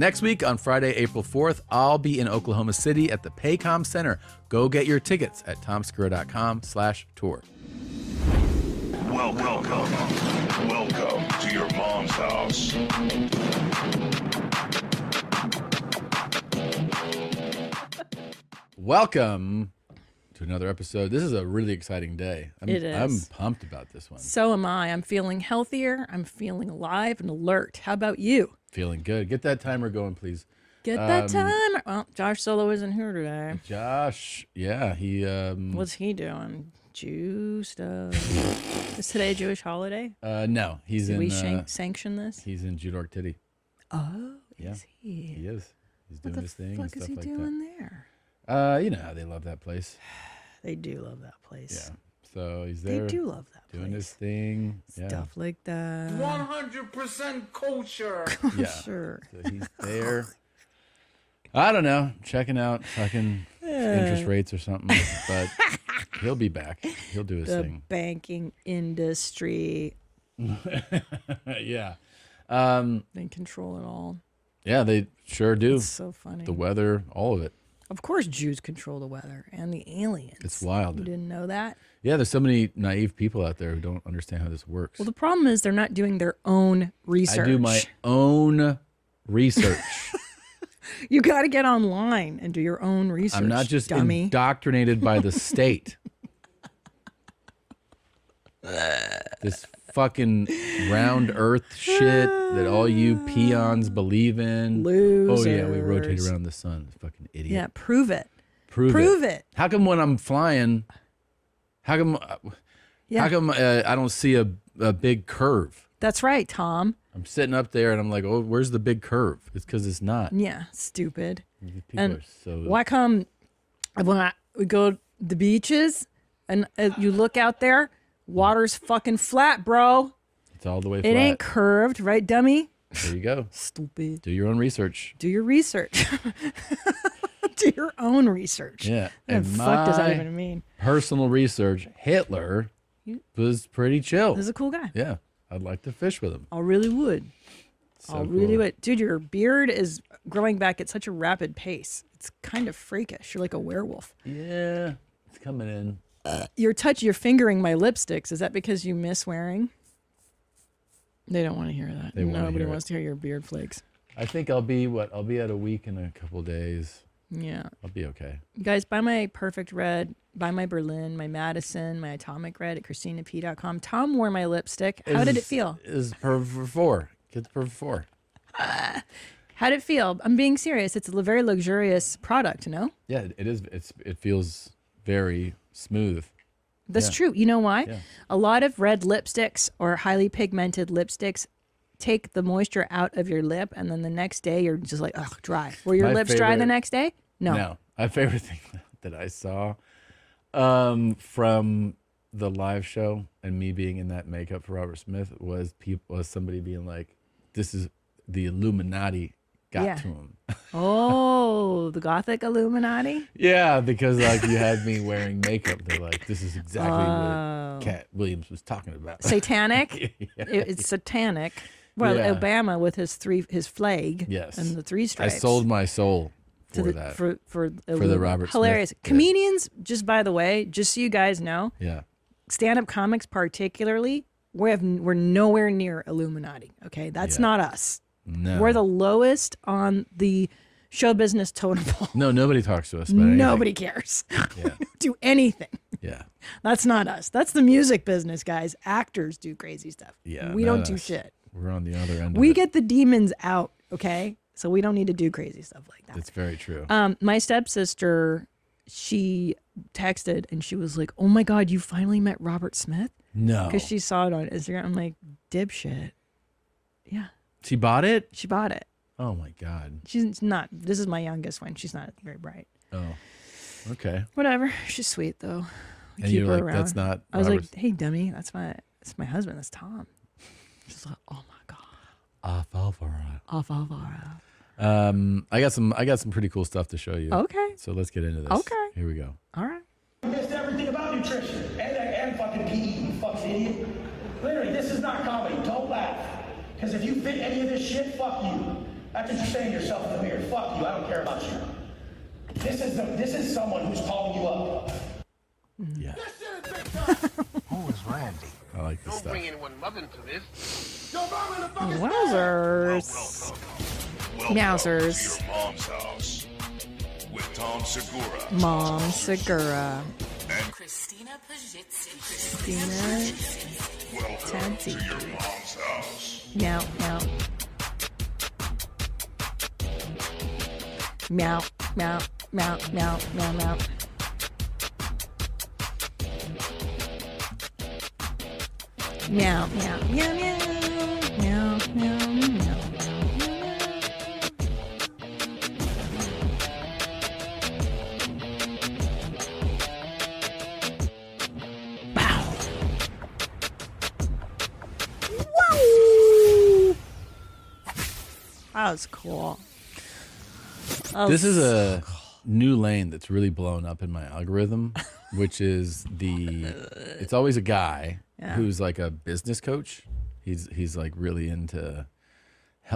Next week on Friday, April 4th, I'll be in Oklahoma City at the Paycom Center. Go get your tickets at tomsegura.com/tour. Welcome to your mom's house. Welcome to another episode. This is a really exciting day. It is. I'm pumped about this one. So am I. I'm feeling healthier. I'm feeling alive and alert. How about you? Feeling good. Get that timer going, please. Get that timer. Well, Josh Solo isn't here today. Josh, yeah, he... What's he doing? Jew stuff. Is today a Jewish holiday? No, he's Did in... we sanction this? He's in New York City. Oh, Yeah. is he? He is. He's doing What his the thing and fuck stuff is he like doing there? that. You know how they love that place. They do love that place. Yeah. So he's there. They do love that place. Doing his thing. Yeah. Stuff like that. 100% culture. Yeah. Sure. So he's there. I don't know. Checking out fucking interest rates or something. But he'll be back. He'll do his The thing. banking industry. Yeah. They control it all. Yeah, they sure do. It's so funny. The weather, all of it. Of course, Jews control the weather and the aliens. It's wild. You didn't know that? Yeah, there's so many naive people out there who don't understand how this works. Well, the problem is they're not doing their own research. I do my own research. You got to get online and do your own research. I'm not just dummy. indoctrinated by the state. This fucking round earth shit that all you peons believe in. Losers. Oh yeah, we rotate around the sun. Fucking idiot. Yeah, prove it. Prove it. How come when I'm flying, how come I don't see a big curve? That's right, Tom. I'm sitting up there and I'm like, oh, where's the big curve? It's because it's not. Yeah, stupid. People And are so... why come when we go to the beaches and you look out there, water's fucking flat, bro. It's all the way flat. It ain't curved, right, dummy? There you go. Stupid. Do your own research. Do your research. Do your own research. Yeah. What the fuck does that even mean? Personal research, Hitler was pretty chill. He's a cool guy. Yeah. I'd like to fish with him. I really would. So I really cool. would. Dude, your beard is growing back at such a rapid pace. It's kind of freakish. You're like a werewolf. Yeah. It's coming in. You're fingering my lipsticks. Is that because you miss wearing? They don't want to hear that. Nobody wants to hear your beard flakes. I think I'll be at a week in a couple days. Yeah. I'll be okay. You guys, buy my Perfect Red, buy my Berlin, my Madison, my Atomic Red at christinap.com. Tom wore my lipstick. How did it feel? Is per 4. Kids per 4. How did it feel? I'm being serious. It's a very luxurious product, no? Yeah, it is. It feels very smooth. That's true. You know why? Yeah. A lot of red lipsticks or highly pigmented lipsticks take the moisture out of your lip, and then the next day you're just like, ugh, dry. Were your lips dry the next day? No. My favorite thing that I saw from the live show and me being in that makeup for Robert Smith was somebody being like, this is the Illuminati got to him. Oh, the Gothic Illuminati? Yeah, because like you had me wearing makeup. They're like, this is exactly what Cat Williams was talking about. Satanic? Yeah. It's satanic. Well, Yeah. Obama with his flag and the 3 stripes. I sold my soul for that. For the Robert Hilarious. Smith. Comedians, just by the way, just so you guys know, stand-up comics particularly, we're nowhere near Illuminati, okay? That's not us. No. We're the lowest on the show business totem pole. No, nobody talks to us about anything. Nobody cares. Yeah. Do anything. Yeah. That's not us. That's the music business, guys. Actors do crazy stuff. Yeah. We don't do shit. We're on the other end. We get the demons out, okay? So we don't need to do crazy stuff like that. That's very true. My stepsister, she texted and she was like, "Oh my God, you finally met Robert Smith?" No. Because she saw it on Instagram. I'm like, dipshit. Yeah. She bought it? She bought it. Oh my God. She's not. This is my youngest one. She's not very bright. Oh. Okay. Whatever. She's sweet though. We And keep you're her like, around. that's not I was Robert's. like, hey dummy, that's my husband. That's Tom. She's like, oh my God. Alfalfa. I got some pretty cool stuff to show you. Okay. So let's get into this. Okay. Here we go. All right. You missed everything about nutrition and fucking PE, you fucking idiot. Literally, this is not comedy. Don't laugh. Because if you fit any of this shit, fuck you. That's what you're saying to yourself in the mirror. Fuck you, I don't care about you. This is someone who's calling you up. Yeah. Who is Randy? I like this Don't stuff. bring anyone mother into this. Wowzers. Welcome Meowsers. to your mom's house with Tom Segura Mom Segura. and Christina Pazsitzky. Christina. welcome to Tadzi. your mom's house. Meow, meow. Meow, meow, meow, meow, meow, meow. Meow, meow, meow, meow, meow, meow, meow. Bow. Woo! That was cool. This is a new lane that's really blown up in my algorithm, which is it's always a guy who's like a business coach. He's like really into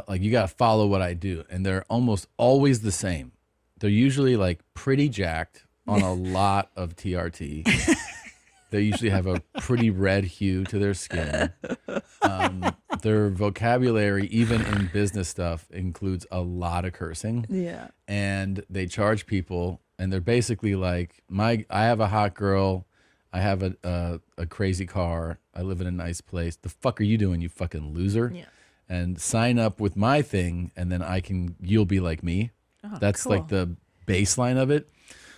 like you got to follow what I do, and they're almost always the same. They're usually like pretty jacked on a lot of TRT. They usually have a pretty red hue to their skin. Their vocabulary, even in business stuff, includes a lot of cursing. Yeah. And they charge people, and they're basically like, I have a hot girl, I have a crazy car, I live in a nice place. The fuck are you doing, you fucking loser? Yeah. And sign up with my thing, and then you'll be like me. Oh, That's cool. like the baseline of it.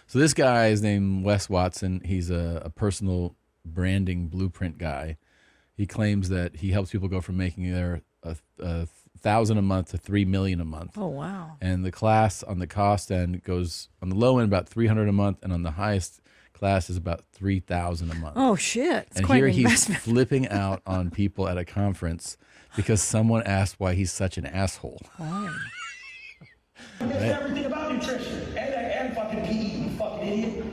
So this guy is named Wes Watson. He's a personal branding blueprint guy. He claims that he helps people go from making their $1,000 a month to $3 million a month. Oh, wow. And the class on the cost end goes on the low end about $300 a month, and on the highest class is about $3,000 a month. Oh, shit. It's and quite here an he's investment. flipping out on people at a conference because someone asked why he's such an asshole. This is everything about nutrition and fucking PE, you fucking idiot.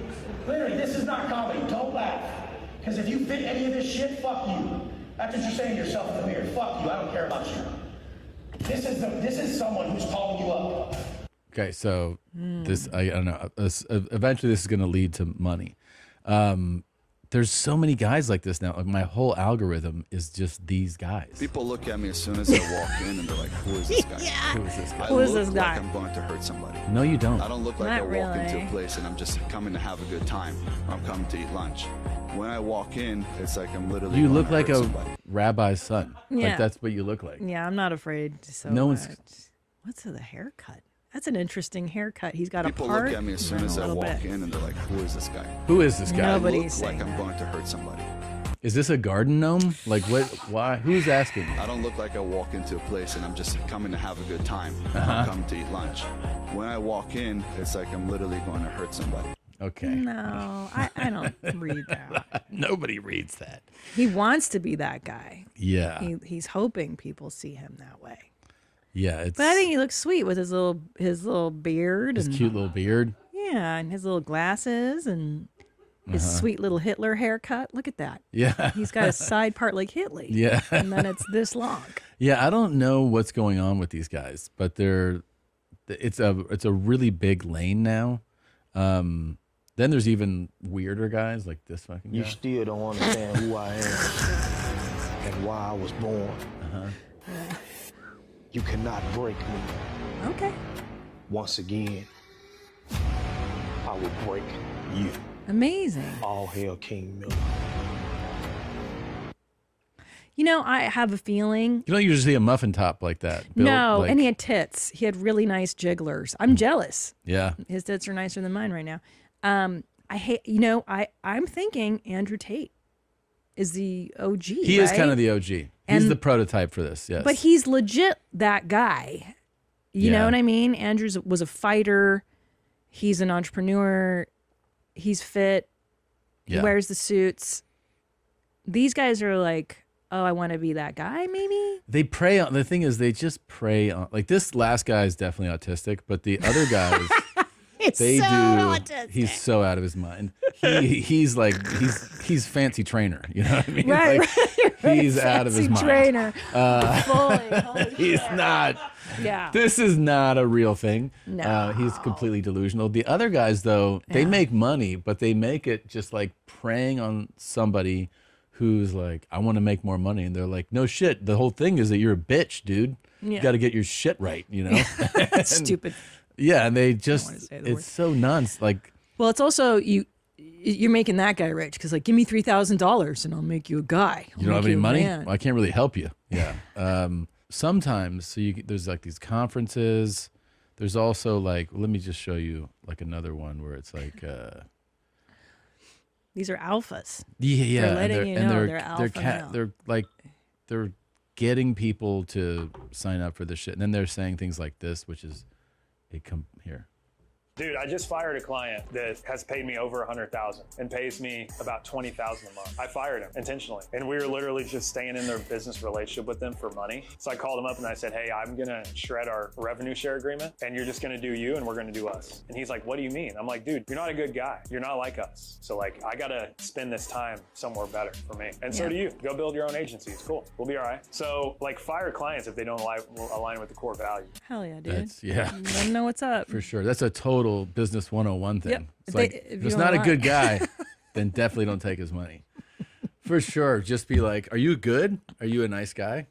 Literally, this is not comedy. Don't laugh. Because if you fit any of this shit, fuck you. That's what you're saying to yourself in the mirror. Fuck you, I don't care about you. This is someone who's calling you up. Okay, so this I don't know. Eventually, this is going to lead to money. There's so many guys like this now. Like my whole algorithm is just these guys. People look at me as soon as I walk in and they're like, who is this guy? Who is this guy? Who is I this look guy? like I'm going to hurt somebody. No, you don't. I don't look like Not I walk into really. a place and I'm just coming to have a good time or I'm coming to eat lunch. When I walk in, it's like I'm literally You going look to like hurt a somebody. rabbi's son. Yeah. Like that's what you look like. Yeah, I'm not afraid. So No one's- What's the haircut? That's an interesting haircut. He's got People a part. look at me as soon and as a I little walk bit. in and they're like, who is this guy? Who is this guy? I Nobody- look Nobody's like saying I'm that. going to hurt somebody. Is this a garden gnome? Like what? Why? Who's asking? I don't look like I walk into a place and I'm just coming to have a good time or Uh-huh. I'm coming to eat lunch. When I walk in, it's like I'm literally going to hurt somebody. Okay. No, I don't read that. Nobody reads that. He wants to be that guy. Yeah. He's hoping people see him that way. Yeah. It's But I think he looks sweet with his little beard his and cute little beard. yeah, and his little glasses and his sweet little Hitler haircut. Look at that. Yeah. He's got a side part like Hitler. Yeah. And then it's this long. Yeah, I don't know what's going on with these guys, but it's a really big lane now. Then there's even weirder guys like this fucking guy. You still don't understand who I am and why I was born. You cannot break me. Okay. Once again, I will break you. Amazing. All hail King Miller. You know, I have a feeling. You don't usually see a muffin top like that. Built No, like- and he had tits. He had really nice jigglers. I'm jealous. yeah. His tits are nicer than mine right now. I hate. I'm thinking Andrew Tate is the OG. He is kind of the OG. He's And- the prototype for this. Yes. But he's legit that guy. You Yeah. know what I mean? Andrews was a fighter. He's an entrepreneur. He's fit. He Yeah. wears the suits. These guys are like, oh, I want to be that guy, maybe? They prey on the thing is they just prey on like this last guy is definitely autistic, but the other guys They so do. autistic. He's so out of his mind. He's like he's fancy trainer. You know what I mean? Right, Like, right. He's out of his mind. Trainer. Fully. Holy He's shit. not. Yeah. This is not a real thing. No. He's completely delusional. The other guys, though, they make money, but they make it just like preying on somebody who's like, I want to make more money. And they're like, no shit. The whole thing is that you're a bitch, dude. You got to get your shit right, you know? Stupid. Yeah, and they just, it's so nuts. Like, well, it's also you're making that guy rich because like, give me $3,000 and I'll make you a guy. you don't have any money? Well, I can't really help you. Yeah. Sometimes, so there's like these conferences. There's also like, let me just show you like another one where it's like, these are alphas. yeah, They're letting you know they're alpha male. They're getting people to sign up for this shit, and then they're saying things like this, which is, here. Dude, I just fired a client that has paid me over $100,000 and pays me about $20,000 a month. I fired him intentionally, and we were literally just staying in their business relationship with them for money. So I called him up and I said, hey, I'm gonna shred our revenue share agreement, and you're just gonna do you and we're gonna do us. And he's like, what do you mean? I'm like, dude, you're not a good guy. You're not like us. So like, I gotta spend this time somewhere better for me. And so do you. Go build your own agency. It's cool. We'll be all right. So like, fire clients if they don't align with the core value. Hell yeah, dude. Yeah. Let them know what's up. For sure. That's a total business 101 thing. Yep. It's like, if he's not a good guy, then definitely don't take his money. For sure. Just be like, are you good? Are you a nice guy?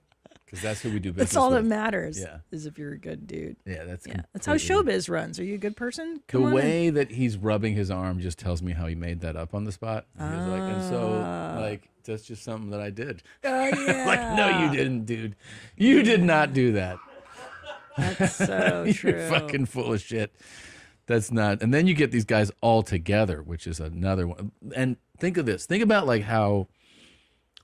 Because that's who we do business That's all with. that matters. Yeah. Is if you're a good dude. Yeah, that's That's how showbiz runs. Are you a good person? Come the on way in. that he's rubbing his arm just tells me how he made that up on the spot. He was like, and so like, that's just something that I did. Oh, yeah. Like, no, you didn't, dude. You did not do that. That's so true. You're fucking full of shit. That's not. And then you get these guys all together, which is another one. And think of this. Think about like how,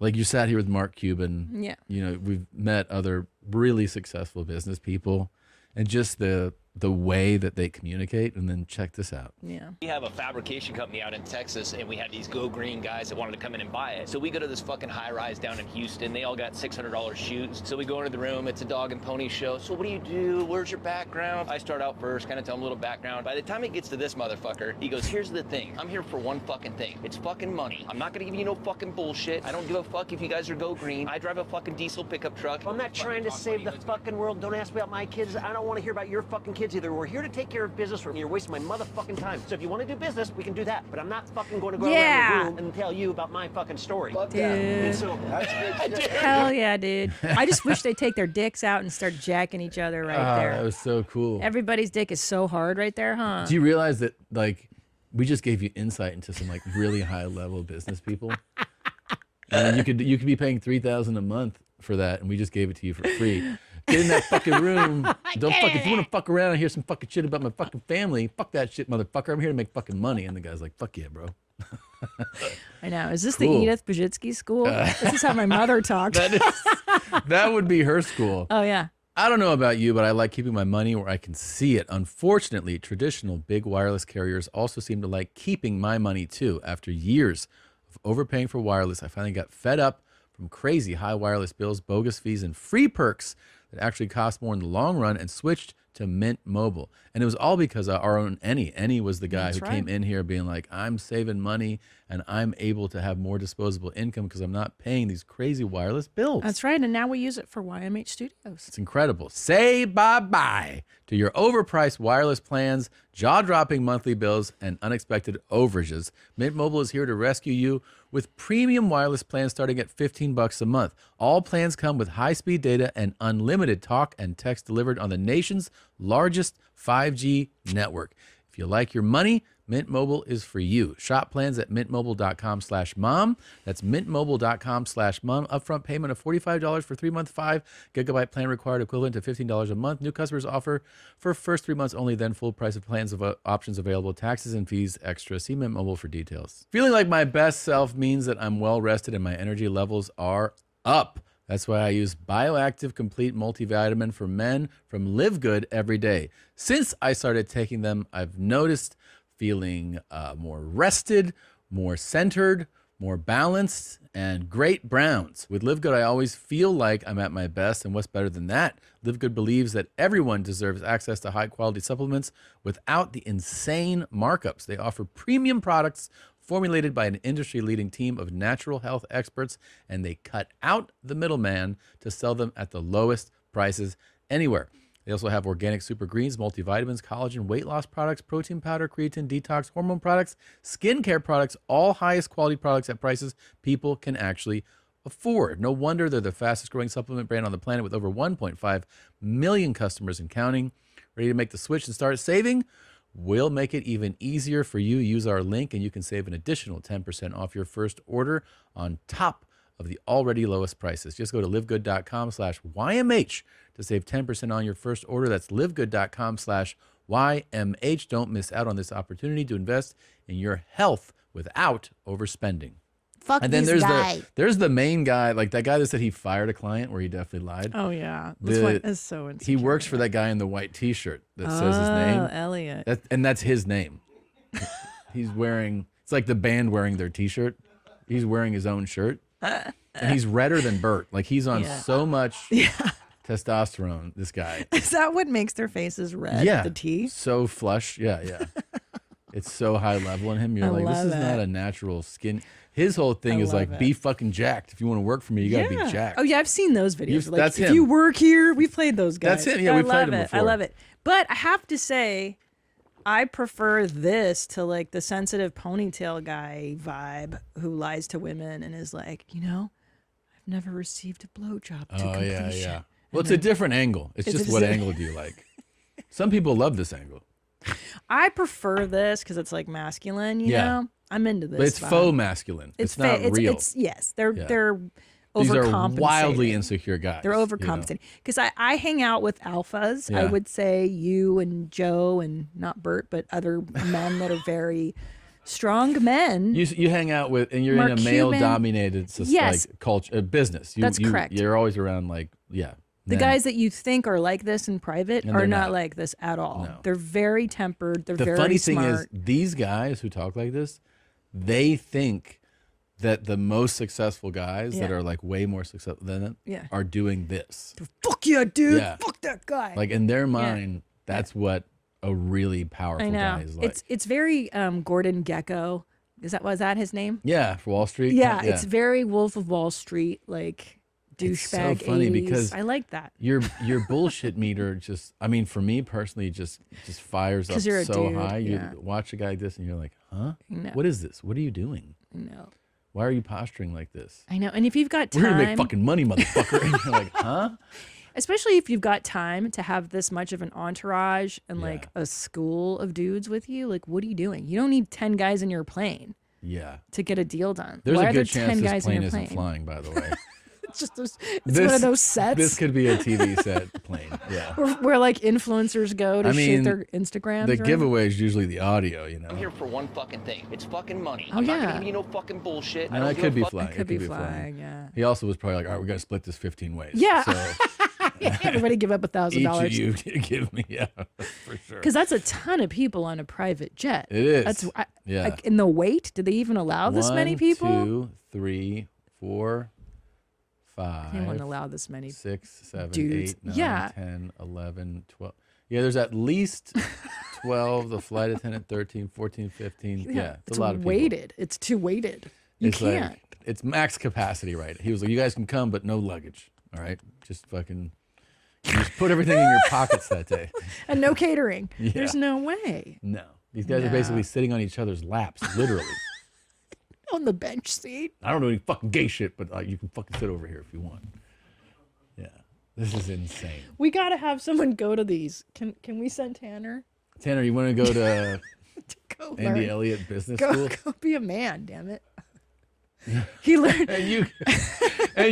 like you sat here with Mark Cuban. Yeah. You know, we've met other really successful business people, and just the way that they communicate. And then check this out. Yeah. We have a fabrication company out in Texas, and we had these Go Green guys that wanted to come in and buy it. So we go to this fucking high rise down in Houston. They all got $600 shoes. So we go into the room. It's a dog and pony show. So what do you do? Where's your background? I start out first, kind of tell him a little background. By the time it gets to this motherfucker, he goes, here's the thing. I'm here for one fucking thing. It's fucking money. I'm not gonna give you no fucking bullshit. I don't give a fuck if you guys are Go Green. I drive a fucking diesel pickup truck. I'm not trying to save the fucking world. Don't ask me about my kids. I don't want to hear about your fucking kids either. We're here to take care of business, or you're wasting my motherfucking time. So if you want to do business, we can do that. But I'm not fucking going to go around the room and tell you about my fucking story. Dude. And so, Hell yeah, dude. I just wish they'd take their dicks out and start jacking each other right there. That was so cool. Everybody's dick is so hard right there, huh? Do you realize that like we just gave you insight into some like really high level business people? And you could be paying $3,000 a month for that, and we just gave it to you for free. Get in that fucking room. Don't fuck if you want to fuck around and hear some fucking shit about my fucking family. Fuck that shit, motherfucker. I'm here to make fucking money. And the guy's like, "Fuck yeah, bro." I know. Is this Cool. the Edith Pazsitzky school? This is how my mother talked. That would be her school. Oh yeah. I don't know about you, but I like keeping my money where I can see it. Unfortunately, traditional big wireless carriers also seem to like keeping my money too. After years of overpaying for wireless, I finally got fed up from crazy high wireless bills, bogus fees, and free perks that actually cost more in the long run, and switched to Mint Mobile. And it was all because our own Ennie was the guy who came in here being like, I'm saving money and I'm able to have more disposable income because I'm not paying these crazy wireless bills. That's right. And now we use it for YMH Studios. It's incredible. Say bye-bye to your overpriced wireless plans, jaw-dropping monthly bills, and unexpected overages. Mint Mobile is here to rescue you with premium wireless plans starting at $15 a month. All plans come with high-speed data and unlimited talk and text delivered on the nation's largest 5G network. If you like your money, Mint Mobile is for you. Shop plans at mintmobile.com/mom. That's mintmobile.com/mom. Upfront payment of $45 for 3-month 5-gigabyte plan required, equivalent to $15 a month. New customers offer for first 3 months only, then full price of plans of options available. Taxes and fees extra. See Mint Mobile for details. Feeling like my best self means that I'm well rested and my energy levels are up. That's why I use Bioactive Complete Multivitamin for Men from Live Good every day. Since I started taking them, I've noticed feeling more rested, more centered, more balanced, and great browns. With Live Good, I always feel like I'm at my best, and what's better than that? Live Good believes that everyone deserves access to high-quality supplements without the insane markups. They offer premium products formulated by an industry-leading team of natural health experts, and they cut out the middleman to sell them at the lowest prices anywhere. They also have organic super greens, multivitamins, collagen, weight loss products, protein powder, creatine, detox, hormone products, skincare products, all highest quality products at prices people can actually afford. No wonder they're the fastest growing supplement brand on the planet with over 1.5 million customers and counting. Ready to make the switch and start saving? We'll make it even easier for you. Use our link and you can save an additional 10% off your first order on top of the already lowest prices. Just go to livegood.com/YMH to save 10% on your first order. That's livegood.com/YMH. Don't miss out on this opportunity to invest in your health without overspending. Fuck and then this there's guy. the main guy, like that guy that said he fired a client where he definitely lied. Oh yeah, this one is so insecure. He works for that guy in the white T-shirt that says his name. Elliot. And that's his name. He's wearing. It's like the band wearing their T-shirt. He's wearing his own shirt. And he's redder than Bert. Like he's on so much testosterone, this guy. Is that what makes their faces red? Yeah. The T? So flush. Yeah. It's so high level in him. You're like, this is not a natural skin. His whole thing is like, be fucking jacked. If you want to work for me, you got to be jacked. Oh yeah, I've seen those videos. Like, that's if him. you work here, we played those guys. That's him. Yeah, we played them before. I love it. But I have to say, I prefer this to like the sensitive ponytail guy vibe who lies to women and is like, I've never received a blowjob to completion. Yeah. Well, it's a different angle. It's just what angle do you like? Some people love this angle. I prefer this because it's like masculine, you know? I'm into this. But it's faux masculine. It's not real. They're These are overcompensating. wildly insecure guys. They're overcompensating. Because I hang out with alphas. I would say you and Joe and not Bert, but other men that are very strong men. You hang out with, and you're Mark in a male-dominated like culture, business. That's correct. You're always around the guys that you think are like this in private are not like this at all. No. They're very tempered. They're very funny smart. thing is, these guys who talk like this, they think that the most successful guys that are like way more successful than them are doing this. Fuck yeah, dude. Yeah. Fuck that guy. Like in their mind, that's what a really powerful guy is like. It's very Gordon Gekko. Was that his name? Yeah, for Wall Street. Yeah, it's very Wolf of Wall Street, like douchebag. It's so funny 80s. because I like that. Your bullshit meter just, I mean, for me personally, just fires up you're a so dude, high. yeah. You watch a guy like this and you're like, huh? No. What is this? What are you doing? No. Why are you posturing like this? I know. And if you've got time, we're here to make fucking money, motherfucker. And you're like, huh? Especially if you've got time to have this much of an entourage and like a school of dudes with you, like what are you doing? You don't need 10 guys in your plane. Yeah. To get a deal done. There's Why a good chance this plane isn't flying, by the way. It's just one of those sets. This could be a TV set plane. Yeah. Where like influencers go to shoot their Instagrams. The giveaway is usually the audio, you know. I'm here for one fucking thing. It's fucking money. Oh, I'm not gonna give you no fucking bullshit. No, it could be flying. It could be flying, yeah. He also was probably like, all right, we got to split this 15 ways. Yeah. So everybody give up $1,000. Each of you give me, for sure. Because that's a ton of people on a private jet. It is. That's like in the weight. Do they even allow this many people? 1, 2, 3, 4, 5. They wouldn't allow this many 6, 7, dudes. 8, 9, 10, 11, 12. Yeah, there's at least 12. The flight attendant, 13, 14, 15. Yeah, it's a lot of people. Weighted. It's too weighted. You can't. Like, it's max capacity, right? He was like, you guys can come, but no luggage. All right, just fucking. You just put everything in your pockets that day. And no catering. Yeah. There's no way. No. These guys are basically sitting on each other's laps, literally. On the bench seat. I don't know any fucking gay shit, but you can fucking sit over here if you want. Yeah. This is insane. We got to have someone go to these. Can we send Tanner? Tanner, you want to go to go Andy learn. Elliott Business School? Go be a man, damn it. He learned. and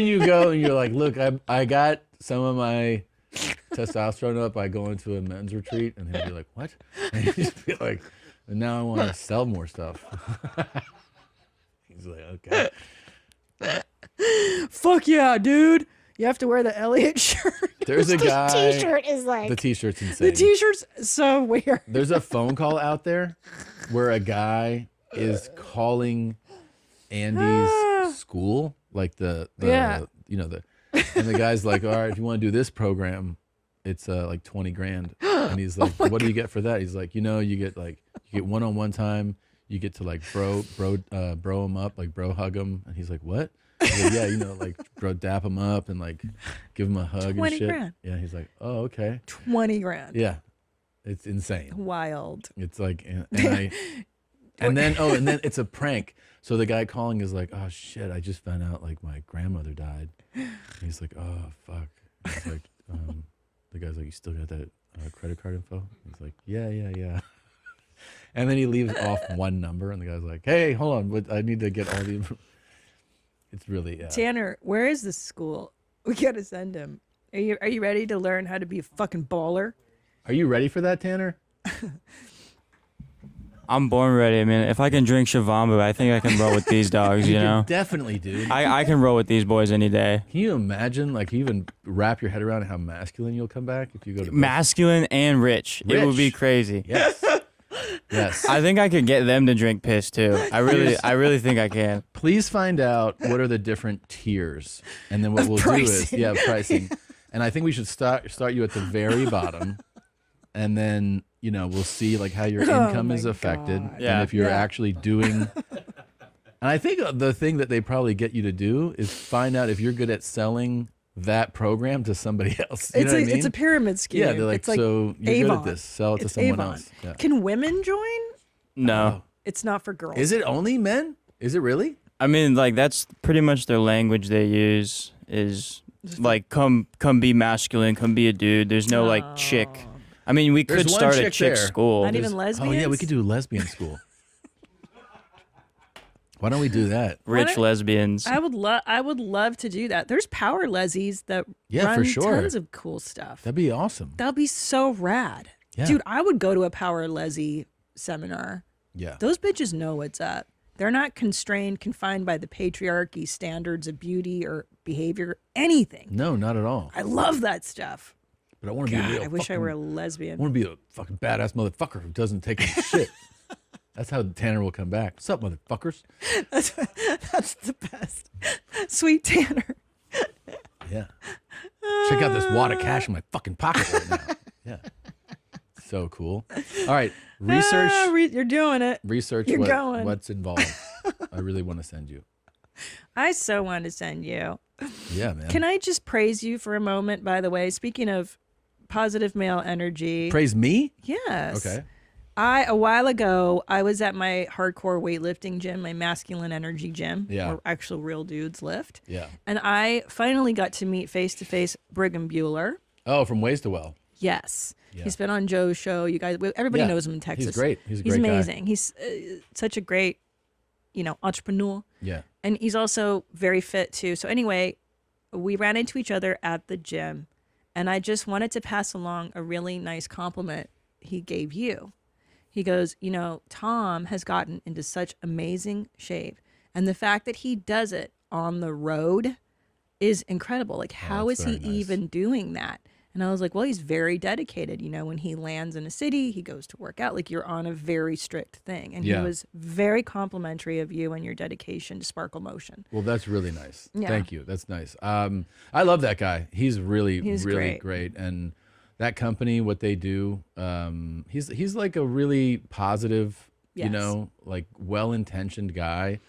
you go and you're like, look, I got some of my testosterone up by going to a men's retreat. And he'll be like, what? And you just be like, and now I want to sell more stuff. He's like, okay. Fuck yeah, dude. You have to wear the Elliott shirt. There's a guy. The t-shirt is like. The t-shirt's insane. The t-shirt's so weird. There's a phone call out there where a guy is calling Andy's school, like the you know, and the guy's like, all right, if you want to do this program, it's like 20 grand. And he's like, what do you get for that? He's like, you know, you get one-on-one time. You get to like bro him up, like bro hug him. And he's like, what? He's like, yeah, you know, like bro dap him up and like give him a hug and shit. 20 grand. Yeah, he's like, oh, okay. 20 grand. Yeah, it's insane. Wild. It's like, and then it's a prank. So the guy calling is like, oh shit, I just found out like my grandmother died. And he's like, oh fuck. He's like, the guy's like, you still got that credit card info? He's like, yeah. And then he leaves off one number, and the guy's like, hey, hold on, but I need to get all the info. It's really Tanner, where is this school? We gotta send him. Are you ready to learn how to be a fucking baller? Are you ready for that, Tanner? I'm born ready. I mean, if I can drink Shavambu, I think I can roll with these dogs, you know? Definitely, dude. I can roll with these boys any day. Can you imagine, like, even wrap your head around how masculine you'll come back if you go to masculine and rich. It would be crazy. Yes. Yes. I think I could get them to drink piss too. I really think I can. Please find out what are the different tiers, and then what we'll do is pricing. And I think we should start you at the very bottom, and then we'll see like how your income is affected, and if you're actually doing. And I think the thing that they probably get you to do is find out if you're good at selling that program to somebody else. You know what I mean? It's a pyramid scheme. Yeah, they're like, it's like so you're Avon. good at this. Sell it to someone else. Yeah. Can women join? No. It's not for girls. Is it only men? Is it really? I mean, like that's pretty much their language they use is like come be masculine, come be a dude. There's no like chick. I mean, we could start a chick school. Not even lesbians? Oh yeah, we could do a lesbian school. Why don't we do that? Rich lesbians. I would love to do that. There's power lesies that run for sure. tons of cool stuff. That'd be awesome. That'd be so rad. Yeah. Dude, I would go to a power lesi seminar. Yeah. Those bitches know what's up. They're not confined by the patriarchy standards of beauty or behavior, anything. No, not at all. I love that stuff. But I want to be real. I wish I were a lesbian. I want to be a fucking badass motherfucker who doesn't take any shit. That's how Tanner will come back. What's up, motherfuckers? That's the best. Sweet Tanner. Yeah. Check out this wad of cash in my fucking pocket right now. Yeah. So cool. All right. Research. You're doing it. Research You're going. What's involved. I really want to send you. I so want to send you. Yeah, man. Can I just praise you for a moment, by the way? Speaking of positive male energy. Praise me? Yes. Okay. A while ago, I was at my hardcore weightlifting gym, my masculine energy gym, where actual real dudes lift. Yeah. And I finally got to meet face-to-face Brigham Bueller. Oh, from Ways to Well. Yes. Yeah. He's been on Joe's show. You guys, everybody knows him in Texas. He's great. He's a great amazing. guy. He's such a great, entrepreneur. Yeah. And he's also very fit too. So anyway, we ran into each other at the gym, and I just wanted to pass along a really nice compliment he gave you. He goes, Tom has gotten into such amazing shape, and the fact that he does it on the road is incredible. Like, how is he even doing that? And I was like, well, he's very dedicated. When he lands in a city, he goes to work out. Like, you're on a very strict thing. And he was very complimentary of you and your dedication to Sparkle Motion. Well, that's really nice. Yeah. Thank you. That's nice. I love that guy. He's really great. And that company, what they do, he's like a really positive, like well-intentioned guy.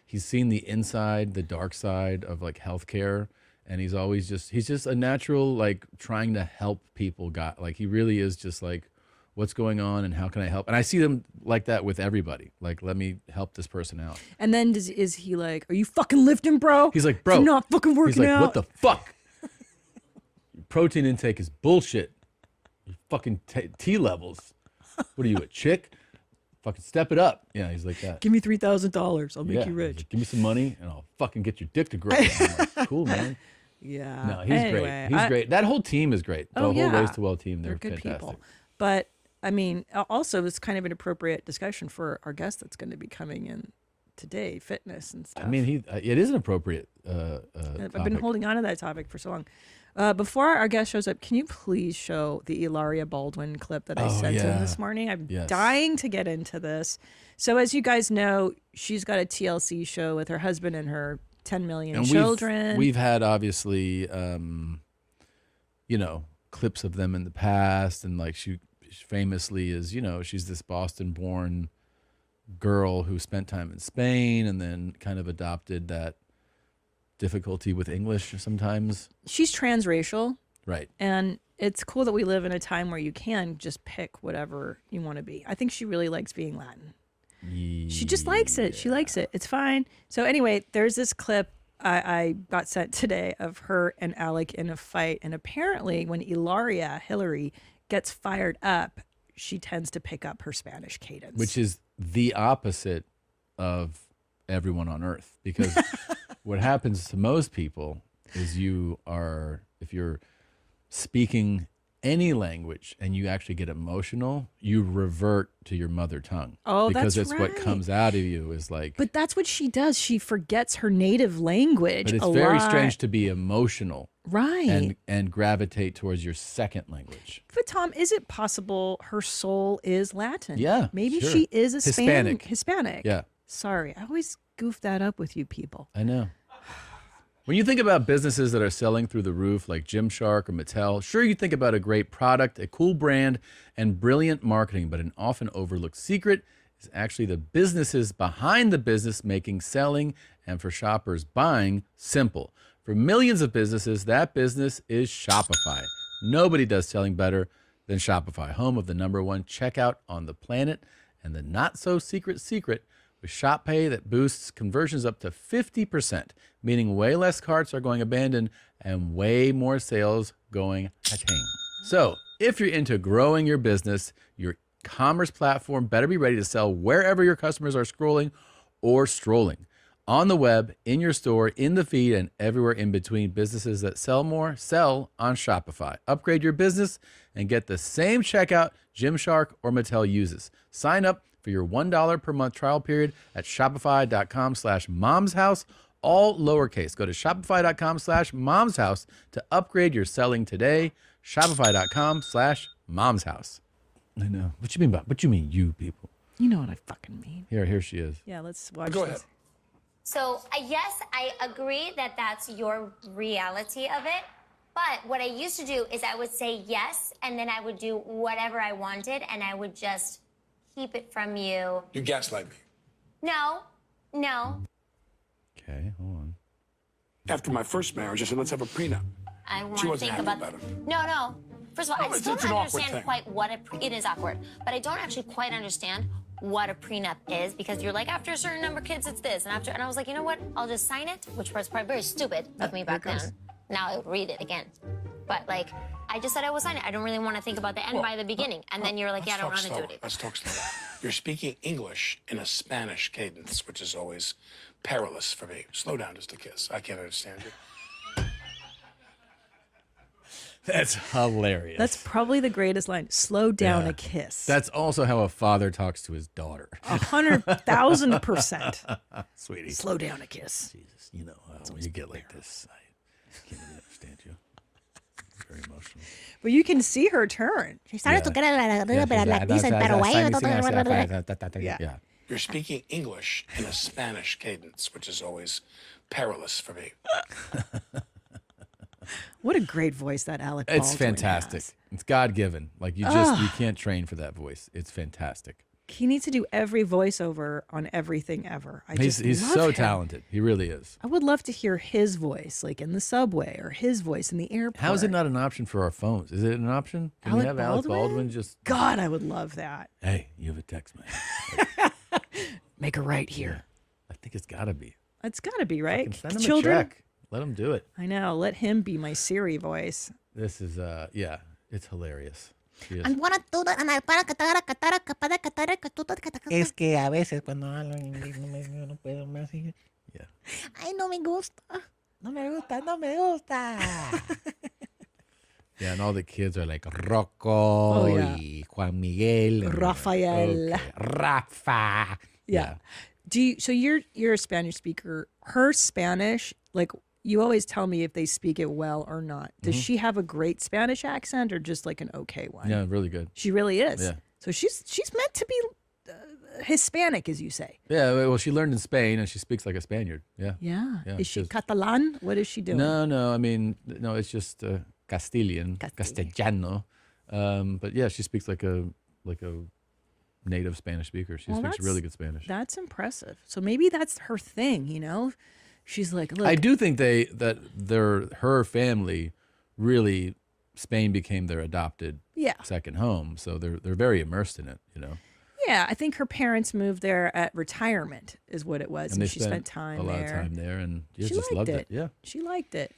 He's seen the inside, the dark side of like healthcare. And he's just a natural, like trying to help people guy. Like he really is just like, what's going on and how can I help? And I see them like that with everybody. Like, let me help this person out. And then is he like, are you fucking lifting, bro? He's like, bro. You're not fucking working He's like, out. what the fuck? Protein intake is bullshit. Your fucking T levels. What are you, a chick? Fucking step it up. Yeah, he's like that. Give me $3,000. I'll make you rich. Like, give me some money and I'll fucking get your dick to grow. I'm like, cool, man. Yeah. No, he's great. He's great. That whole team is great. The whole Ways to Well team, they're good fantastic. people. But I mean, also it's kind of an appropriate discussion for our guest that's going to be coming in today, fitness and stuff. I mean, it is an appropriate I've been holding on to that topic for so long. Before our guest shows up, can you please show the Hilaria Baldwin clip that I sent in this morning? I'm dying to get into this. So as you guys know, she's got a TLC show with her husband and her 10 million children. We've had, obviously, clips of them in the past. And like she famously is, she's this Boston-born girl who spent time in Spain and then kind of adopted that difficulty with English sometimes. She's transracial. Right. And it's cool that we live in a time where you can just pick whatever you want to be. I think she really likes being Latin. She just likes it. She likes it. It's fine. So anyway, there's this clip I got sent today of her and Alec in a fight. And apparently when Hillary gets fired up, she tends to pick up her Spanish cadence. Which is the opposite of everyone on earth. Because what happens to most people is if you're speaking any language and you actually get emotional, you revert to your mother tongue. Oh, because that's it's what comes out of you is like. But that's what she does. She forgets her native language. But it's very strange to be emotional. Right. And gravitate towards your second language. But Tom, is it possible her soul is Latin? Yeah. Maybe sure. she is a Hispanic. Yeah. Sorry. I always goof that up with you people. I know. When you think about businesses that are selling through the roof like Gymshark or Mattel, sure, you think about a great product, a cool brand, and brilliant marketing, but an often overlooked secret is actually the businesses behind the business making selling and for shoppers buying simple. For millions of businesses, that business is Shopify. Nobody does selling better than Shopify, home of the #1 checkout on the planet and the not-so-secret secret with Shop Pay that boosts conversions up to 50%, meaning way less carts are going abandoned and way more sales going a-ting. So if you're into growing your business, your commerce platform better be ready to sell wherever your customers are scrolling or strolling. On the web, in your store, in the feed, and everywhere in between. Businesses that sell more, sell on Shopify. Upgrade your business and get the same checkout Gymshark or Mattel uses. Sign up for your $1 per month trial period at shopify.com/momshouse, all lowercase. Go to shopify.com/momshouse to upgrade your selling today. Shopify.com/momshouse. I know. What you mean, you people? You know what I fucking mean. Here she is. Yeah, let's watch Go this. ahead. So, yes, I agree that that's your reality of it. But what I used to do is I would say yes, and then I would do whatever I wanted, and I would just keep it from you. You gaslight me. No. Okay, hold on. After my first marriage, I said, let's have a prenup. I want She to wasn't think happy about about it. No. First of all, No, I still it's an don't awkward understand thing. quite what it is awkward, but I don't actually quite understand what a prenup is, because you're like, after a certain number of kids, it's this, and I was like, you know what? I'll just sign it, which was probably very stupid of me back then. Now I would read it again, but like, I just said I would sign it. I don't really want to think about the end by the beginning, and then you're like, yeah, I don't want to do it. Let's talk slower. You're speaking English in a Spanish cadence, which is always perilous for me. Slow down just a kiss. I can't understand you. That's hilarious. That's probably the greatest line. Slow down a kiss. That's also how a father talks to his daughter. 100,000%. Sweetie. Slow down a kiss. Jesus, you know how when you get like this, I can't really understand you. It's very emotional. But you can see her turn. She started to get a little bit like this, but Yeah. You're speaking English in a Spanish cadence, which is always perilous for me. What a great voice that Alec Baldwin It's fantastic. has. It's God-given. Like you can't train for that voice. It's fantastic. He needs to do every voiceover on everything ever. He's love so him. talented. He really is. I would love to hear his voice, like in the subway, or his voice in the airport. How is it not an option for our phones? Is it an option? Can we have Alec Baldwin just... God, I would love that. Hey, you have a text, man. Make a right here. I think it's got to be. It's got to be, right? Send him Children? a check. Let him do it. I know. Let him be my Siri voice. This is, it's hilarious. Es que a veces cuando hablo en inglés no puedo más. Ay, no me gusta. No me gusta. Yeah, and all the kids are like Rocco, y Juan Miguel, and Rafael, Rafa. Yeah. So you're a Spanish speaker. Her Spanish, like you always tell me if they speak it well or not. Does she have a great Spanish accent or just like an okay one? Yeah, really good. She really is. Yeah. So she's meant to be Hispanic, as you say. Yeah, well, she learned in Spain and she speaks like a Spaniard. Yeah. Yeah. Is she just- Catalan? What is she doing? No. I mean, no, it's just Castilian, Castellano. But yeah, she speaks like a native Spanish speaker. She speaks really good Spanish. That's impressive. So maybe that's her thing, you know? She's like, look. I do think her family really, Spain became their adopted second home. So they're very immersed in it, you know? Yeah, I think her parents moved there at retirement is what it was. And she spent time there. A lot of time there and she just loved it. Yeah. She liked it.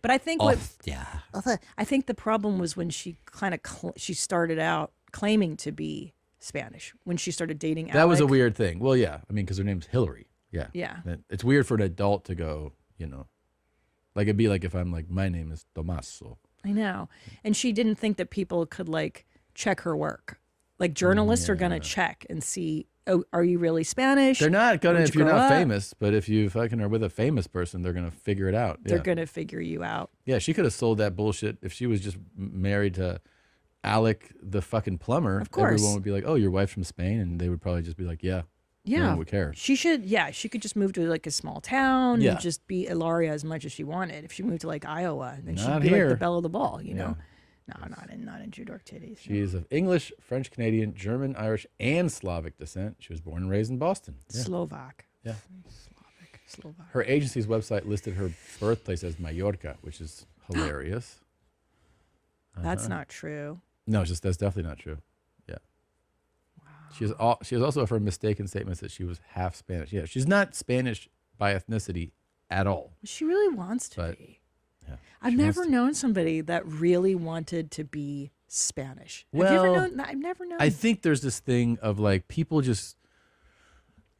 But I think I think the problem was when she she started out claiming to be Spanish when she started dating That was a weird thing. Well, yeah. I mean, because her name's Hillary. Yeah. Yeah. It's weird for an adult to go, you know, like it'd be like if I'm like, my name is Tommaso. I know. And she didn't think that people could like check her work. Like journalists are going to check and see, oh, are you really Spanish? They're not going to, if you're not famous, but if you fucking are with a famous person, they're going to figure it out. They're going to figure you out. Yeah, she could have sold that bullshit if she was just married to Alec, the fucking plumber. Of course. Everyone would be like, oh, your wife's from Spain. And they would probably just be like, yeah. No one would care. She could just move to like a small town and just be Ilaria as much as she wanted. If she moved to like Iowa, then she'd be like the belle of the ball, you know? No, not in Jew Dork titties. She is of English, French, Canadian, German, Irish, and Slavic descent. She was born and raised in Boston. Yeah. Slovak. Yeah. Slovak. Her agency's website listed her birthplace as Mallorca, which is hilarious. That's not true. No, that's definitely not true. Yeah. Wow. She has also affirmed mistaken statements that she was half Spanish. Yeah, she's not Spanish by ethnicity at all. She really wants to be. Yeah, I've never known somebody that really wanted to be Spanish. I've never known. I think there's this thing of like people just,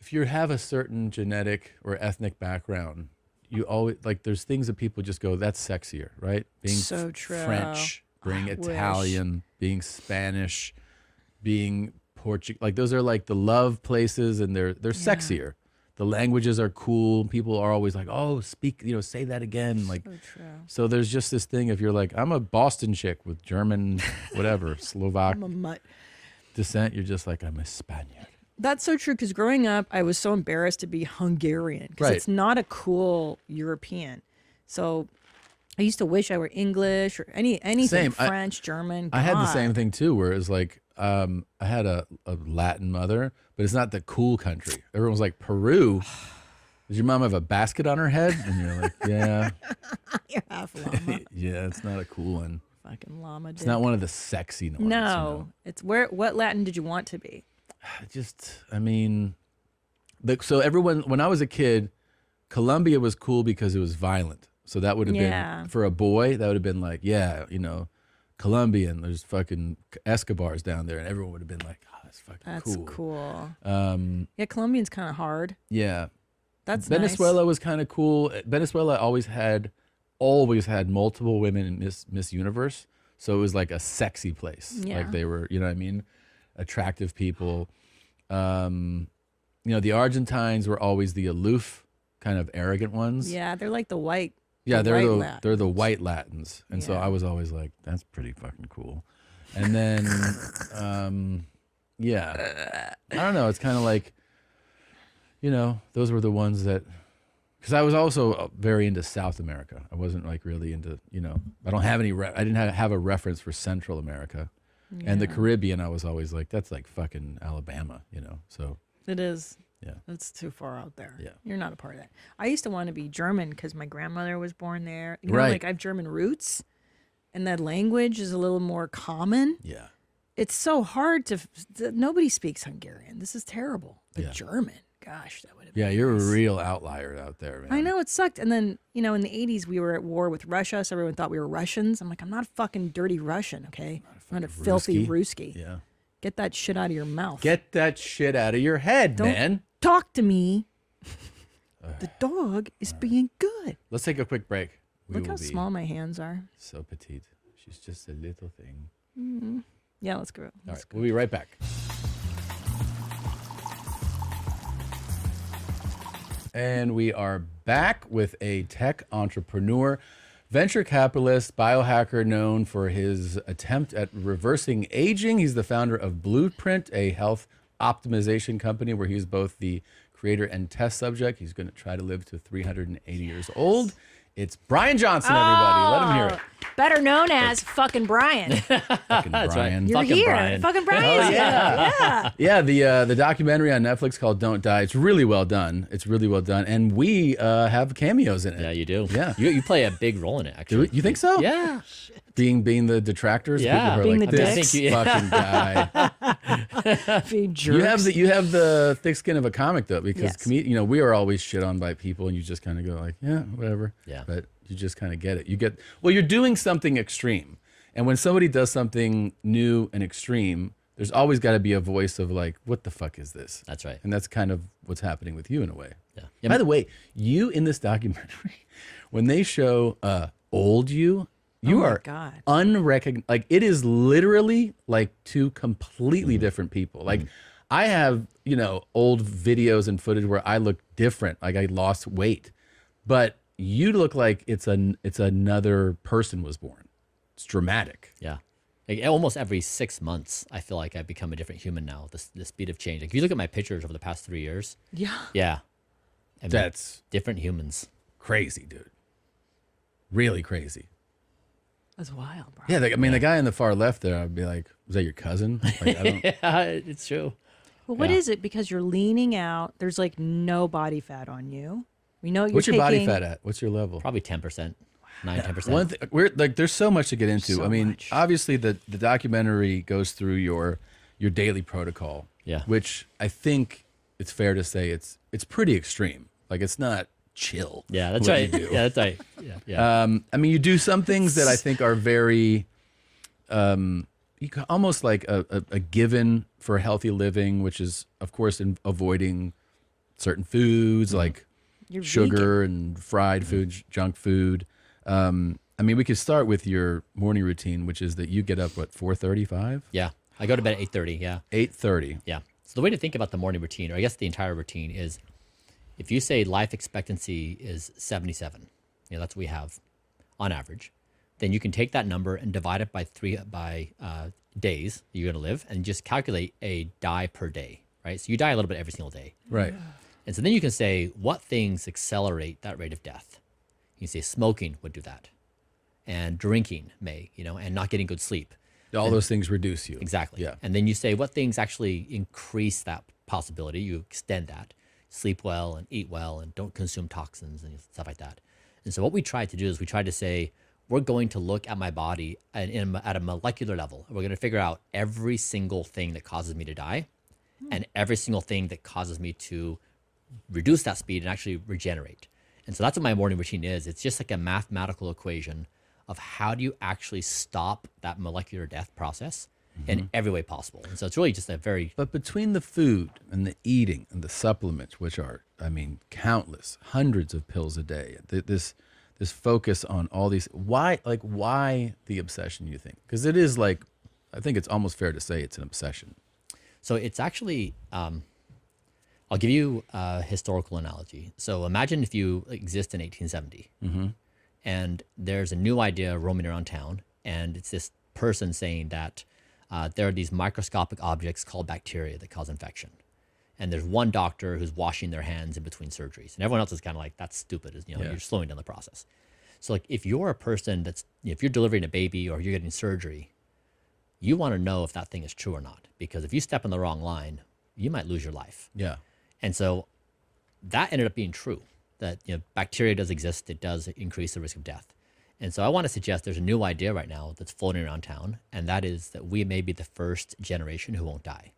if you have a certain genetic or ethnic background, you always like there's things that people just go, that's sexier, right? Being so true. French, being Italian, being Spanish, being Portuguese. Like those are like the love places and they're sexier. The languages are cool. People are always like, oh, speak, say that again. Like, so there's just this thing. If you're like, I'm a Boston chick with German, whatever, Slovak I'm a mutt. descent, you're just like, I'm a Spaniard. That's so true. Because growing up, I was so embarrassed to be Hungarian because it's not a cool European. So I used to wish I were English or anything Same. French, German. I had the same thing too, where it's like, I had a Latin mother, but it's not the cool country. Everyone was like, Peru? Does your mom have a basket on her head? And you're like, yeah. You're half llama. Yeah, it's not a cool one. Fucking llama dick. It's not one of the sexy ones. No. It's what Latin did you want to be? So everyone, when I was a kid, Colombia was cool because it was violent. So that would have been, for a boy, that would have been like, Colombian, there's fucking Escobars down there, and everyone would have been like, oh, that's fucking cool. That's cool. Yeah, Colombian's kind of hard. Yeah. That's Venezuela nice. was kind of cool. Venezuela always had multiple women in Miss Universe. So it was like a sexy place. Yeah. Like they were, you know what I mean? Attractive people. The Argentines were always the aloof, kind of arrogant ones. Yeah, they're like the white. Yeah, they're the white Latins. And so I was always like, that's pretty fucking cool. And then, I don't know. It's kind of like, those were the ones that, because I was also very into South America. I wasn't like really into, I don't have I didn't have a reference for Central America. Yeah. And the Caribbean, I was always like, that's like fucking Alabama, so. It is. Yeah. That's too far out there. Yeah. You're not a part of that. I used to want to be German because my grandmother was born there. Right. I have German roots and that language is a little more common. Yeah. It's so hard nobody speaks Hungarian. This is terrible. But German, gosh, that would have been Yeah, you're a real outlier out there, man. I know, it sucked. And then, in the 80s, we were at war with Russia, so everyone thought we were Russians. I'm like, I'm not a fucking dirty Russian, okay? I'm not a filthy Ruski. Yeah. Get that shit out of your mouth. Get that shit out of your head, man. Talk to me. The dog is being good. Let's take a quick break. Look how small my hands are. So petite. She's just a little thing. Mm-hmm. Yeah, let's go. All right, we'll be right back. And we are back with a tech entrepreneur, venture capitalist, biohacker known for his attempt at reversing aging. He's the founder of Blueprint, a health optimization company where he's both the creator and test subject. He's going to try to live to 380 years old. It's Bryan Johnson, everybody. Let him hear it. Better known as fucking Bryan. Fucking Bryan. You're Fucking here. Bryan. Fucking Bryan. Oh, yeah. Yeah, the documentary on Netflix called Don't Die. It's really well done. It's really well done. And we have cameos in it. Yeah, you do. Yeah. You play a big role in it, actually. You think so? Yeah. Being the detractors? Yeah. People who are Being like, the this dicks. fucking guy. Being You have jerks. the thick skin of a comic, though, because Yes. we are always shit on by people, and you just kind of go like, yeah, whatever. Yeah. But you just kind of get it. You're doing something extreme. And when somebody does something new and extreme, there's always got to be a voice of like, what the fuck is this? That's right. And that's kind of what's happening with you in a way. Yeah. By the way, you in this documentary, when they show old you are unrecognizable. Like, it is literally like two completely different people. Like, I have, old videos and footage where I look different. Like, I lost weight. But you look like it's another person was born. It's dramatic. Yeah. Like almost every 6 months, I feel like I've become a different human now. The speed of change. Like if you look at my pictures over the past 3 years. Yeah. Yeah. I mean, That's different humans. Crazy, dude. Really crazy. That's wild, bro. Yeah, the guy on the far left there, I'd be like, was that your cousin? Like, I don't... Yeah, it's true. Well, what is it? Because you're leaning out. There's like no body fat on you. We know you're What's your body taking- fat at? What's your level? Probably 10%. 9-10%. One thing, there's so much to get into. So I mean, much. obviously the documentary goes through your daily protocol. Yeah. Which I think it's fair to say it's pretty extreme. Like, it's not chill. Yeah, that's what right. you do. Yeah, that's right. Yeah. I mean, you do some things that I think are very, almost like a given for healthy living, which is, of course, in avoiding certain foods like You're sugar and fried food, junk food. I mean, we could start with your morning routine, which is that you get up at 4:35. Yeah. I go to bed at 8:30. Yeah. 8:30. Yeah. So the way to think about the morning routine, or I guess the entire routine, is if you say life expectancy is 77, that's what we have on average, then you can take that number and divide it by days you're going to live, and just calculate a die per day, right? So you die a little bit every single day. Right. And so then you can say what things accelerate that rate of death. You can say smoking would do that, and drinking may, and not getting good sleep. All those things reduce you. Exactly. Yeah. And then you say what things actually increase that possibility. You extend that. Sleep well and eat well and don't consume toxins and stuff like that. And so what we tried to do is we tried to say, we're going to look at my body at a molecular level. We're going to figure out every single thing that causes me to die and every single thing that causes me to reduce that speed and actually regenerate. And so that's what my morning routine is. It's just like a mathematical equation of how do you actually stop that molecular death process in every way possible. And so it's really just a very... But between the food and the eating and the supplements, which are, I mean, countless, hundreds of pills a day, this focus on all these, why the obsession, you think? Because it is like, I think it's almost fair to say it's an obsession. So it's actually, I'll give you a historical analogy. So imagine if you exist in 1870 and there's a new idea roaming around town, and it's this person saying that there are these microscopic objects called bacteria that cause infection. And there's one doctor who's washing their hands in between surgeries, and everyone else is kind of like, that's stupid. You're slowing down the process. So like if you're a person that's, if you're delivering a baby or you're getting surgery, you want to know if that thing is true or not, because if you step in the wrong line, you might lose your life. Yeah. And so that ended up being true, that bacteria does exist. It does increase the risk of death. And so I want to suggest there's a new idea right now that's floating around town, and that is that we may be the first generation who won't die.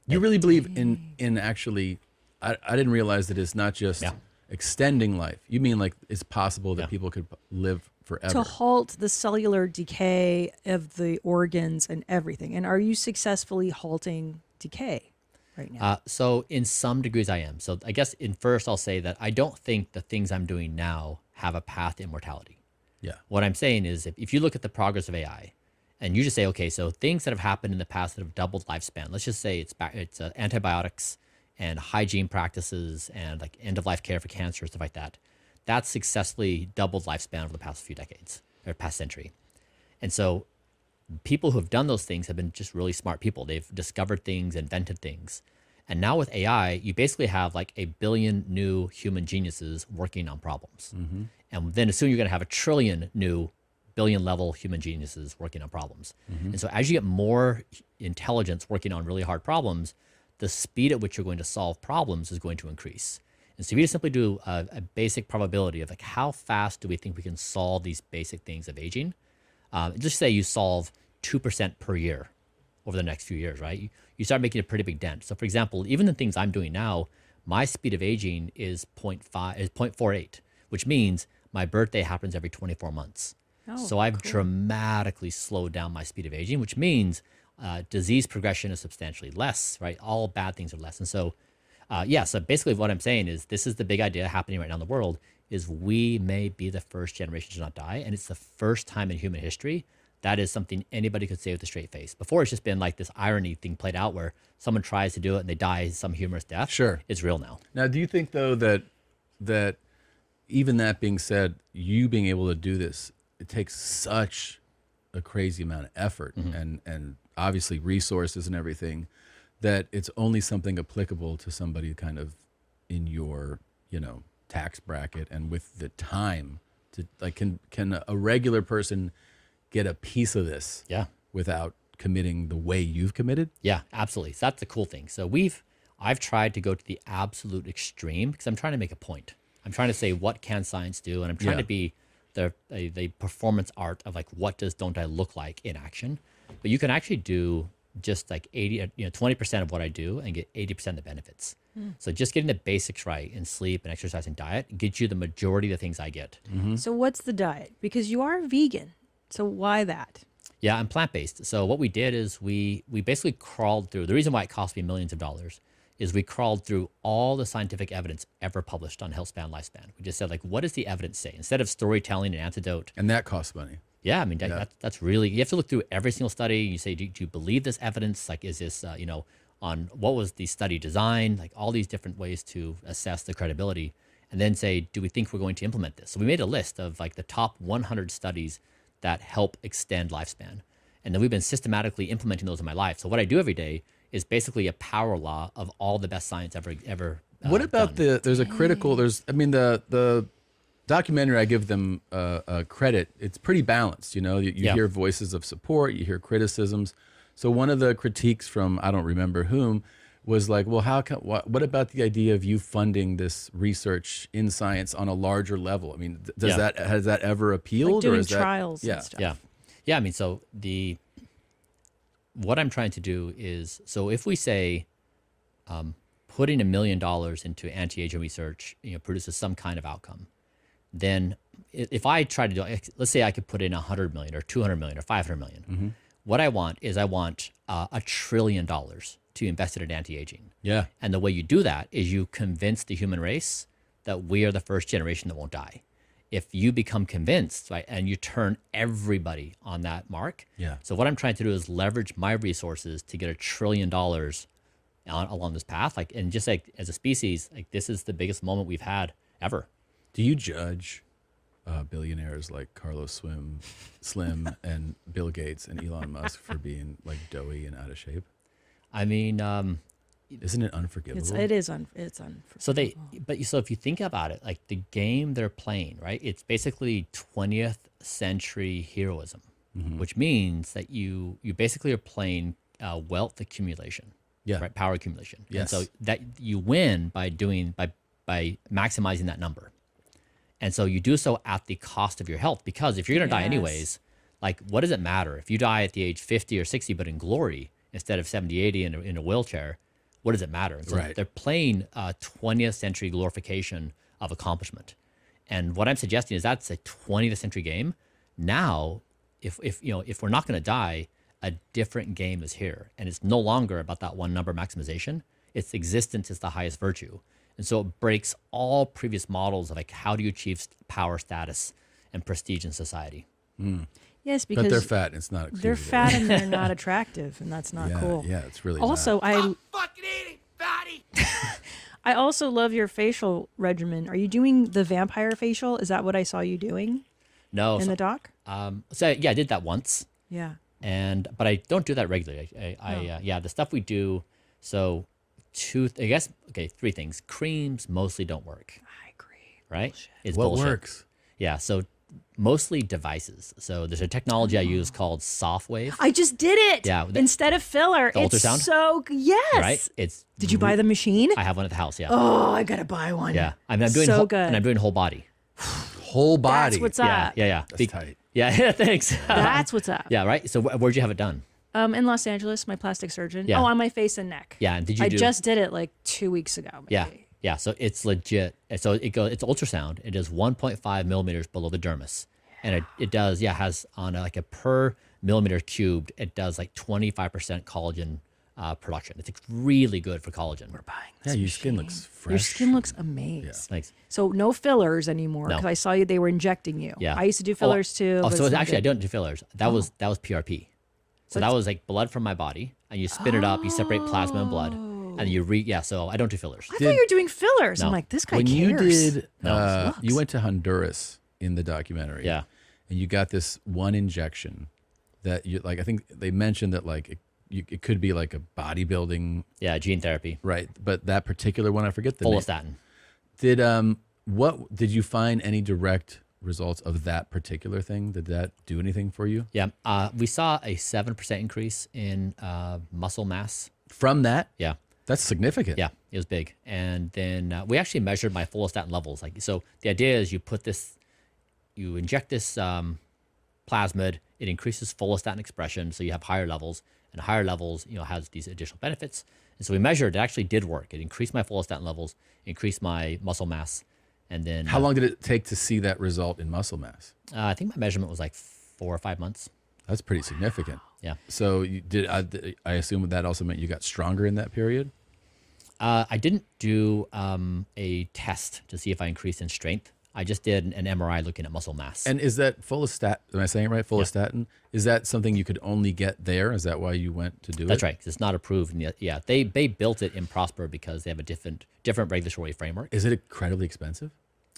You really believe in actually, I didn't realize that it's not just extending life. You mean like it's possible that people could live forever? To halt the cellular decay of the organs and everything. And are you successfully halting decay right now? So in some degrees I am. So I guess first I'll say that I don't think the things I'm doing now have a path to immortality. Yeah. What I'm saying is if you look at the progress of AI and you just say, okay, so things that have happened in the past that have doubled lifespan, let's just say it's antibiotics and hygiene practices and like end of life care for cancer, stuff like that. That's successfully doubled lifespan over the past few decades or past century. And so people who have done those things have been just really smart people. They've discovered things, invented things. And now with AI, you basically have like 1 billion new human geniuses working on problems. And then soon you're going to have 1 trillion new billion level human geniuses working on problems. And so as you get more intelligence working on really hard problems, the speed at which you're going to solve problems is going to increase. And so if you just simply do a basic probability of like how fast do we think we can solve these basic things of aging, just say you solve 2% per year over the next few years, right? You start making a pretty big dent. So for example, even the things I'm doing now, my speed of aging is 0.48, which means my birthday happens every 24 months. So I've dramatically slowed down my speed of aging, which means disease progression is substantially less, right? All bad things are less. And so, so basically what I'm saying is this is the big idea happening right now in the world is we may be the first generation to not die. And it's the first time in human history that is something anybody could say with a straight face. Before, it's just been like this irony thing played out where someone tries to do it and they die some humorous death. Sure. It's real now. Now, do you think, though, that even that being said, you being able to do this, it takes such a crazy amount of effort and obviously resources and everything, that it's only something applicable to somebody kind of in your, tax bracket and with the time to like, can a regular person get a piece of this without committing the way you've committed? Yeah, absolutely. So that's the cool thing. So I've tried to go to the absolute extreme because I'm trying to make a point. I'm trying to say, what can science do? And I'm trying to be the performance art of like, what does Don't I look like in action? But you can actually do just like 20% of what I do and get 80% of the benefits. So just getting the basics right in sleep and exercise and diet gets you the majority of the things I get. So what's the diet? Because you are vegan. So why that? Yeah, I'm plant-based. So what we did is we basically crawled through. The reason why it cost me millions of dollars is we crawled through all the scientific evidence ever published on health span, lifespan. We just said, like, what does the evidence say? Instead of storytelling and antidote. And that costs money. Yeah, I mean, that's really, you have to look through every single study. You say, do you believe this evidence? Like, is this, on what was the study design? Like all these different ways to assess the credibility. And then say, do we think we're going to implement this? So we made a list of like the top 100 studies that help extend lifespan. And then we've been systematically implementing those in my life. So what I do every day is basically a power law of all the best science ever. What about done. the documentary, I give them credit. It's pretty balanced. You hear voices of support, you hear criticisms. So one of the critiques from, I don't remember whom, was like, well, what about the idea of you funding this research in science on a larger level? I mean, has that ever appealed? Like doing or is trials and stuff. Yeah. I mean, so what I'm trying to do is, so if we say putting $1 million into anti-aging research, produces some kind of outcome, then if I try to do, let's say I could put in 100 million or 200 million or 500 million. What I want is $1 trillion to invest it in anti-aging. Yeah. And the way you do that is you convince the human race that we are the first generation that won't die. If you become convinced, right, and you turn everybody on that mark. Yeah. So what I'm trying to do is leverage my resources to get $1 trillion along this path. Like, and just like as a species, like this is the biggest moment we've had ever. Do you judge billionaires like Carlos Slim and Bill Gates and Elon Musk for being like doughy and out of shape? I mean, isn't it unforgivable? It's unforgivable. So so if you think about it, like the game they're playing, right? It's basically 20th century heroism, which means that you basically are playing wealth accumulation, right? Power accumulation. Yes. And so that you win by maximizing that number. And so you do so at the cost of your health, because if you're going to die anyways, like what does it matter if you die at the age 50 or 60, but in glory instead of 70, 80 in a wheelchair? What does it matter? And so they're playing 20th century glorification of accomplishment. And what I'm suggesting is that's a 20th century game. Now, if we're not going to die, a different game is here. And it's no longer about that one number maximization. Its existence is the highest virtue. And so it breaks all previous models of like, how do you achieve power, status, and prestige in society? Yes, because but they're fat and it's not excusable. They're fat and they're not attractive, and that's not cool. Yeah, it's really also not. I'm fucking eating, fatty. I also love your facial regimen. Are you doing the vampire facial? Is that what I saw you doing? No. In the doc? So yeah, I did that once. Yeah. But I don't do that regularly. The stuff we do. So three things. Creams mostly don't work. I agree. Right? It's What bullshit. works? Yeah. So mostly devices. So there's a technology I use called SoftWave. I just did it. Yeah. Instead of filler. The It's ultrasound? so yes. Right? Did you buy the machine? I have one at the house. Yeah. Oh, I gotta buy one. Yeah. I'm doing so good. and I'm doing whole body. Whole body. That's what's up. Yeah. That's tight. Yeah. Thanks. That's what's up. Yeah. Right. So where'd you have it done? In Los Angeles, my plastic surgeon. Yeah. Oh, on my face and neck. Yeah. And did you I just did it like 2 weeks ago. Maybe. Yeah. Yeah. So it's legit. So it's ultrasound. It is 1.5 millimeters below the dermis. And it does, has on like a per millimeter cubed, it does like 25% collagen production. It's really good for collagen. We're buying Yeah, your skin looks fresh. Your skin looks amazing. Yeah. Thanks. So no fillers anymore No. because I saw they were injecting you. Yeah. I used to do fillers too. Oh, but so it's not actually, I good. don't do fillers. That was PRP. So that was like blood from my body, and you spin it up, you separate plasma and blood, and you So I don't do fillers. I thought you were doing fillers. No. I'm like, this guy When you cares. did, No. you went to Honduras in the documentary. Yeah. And you got this one injection that you like. I think they mentioned that like it could be like a bodybuilding. Yeah, gene therapy. Right. But that particular one, I forget the name. Follistatin. Did you find any direct results of that particular thing? Did that do anything for you? Yeah. We saw a 7% increase in muscle mass. From that? Yeah. That's significant. Yeah, it was big. And then we actually measured my follistatin levels. So the idea is you inject this plasmid, it increases follistatin expression, so you have higher levels, and higher levels, has these additional benefits. And so we measured, it actually did work. It increased my follistatin levels, increased my muscle mass, and then How long did it take to see that result in muscle mass? I think my measurement was like 4 or 5 months. That's pretty significant. Yeah. So I assume that also meant you got stronger in that period? I didn't do a test to see if I increased in strength. I just did an MRI looking at muscle mass. And is that follistatin? Am I saying it right? Follistatin? Yeah. Is that something you could only get there? Is that why you went to do it? That's right. 'Cause it's not approved. Yeah, they built it in Prosper because they have a different regulatory framework. Is it incredibly expensive?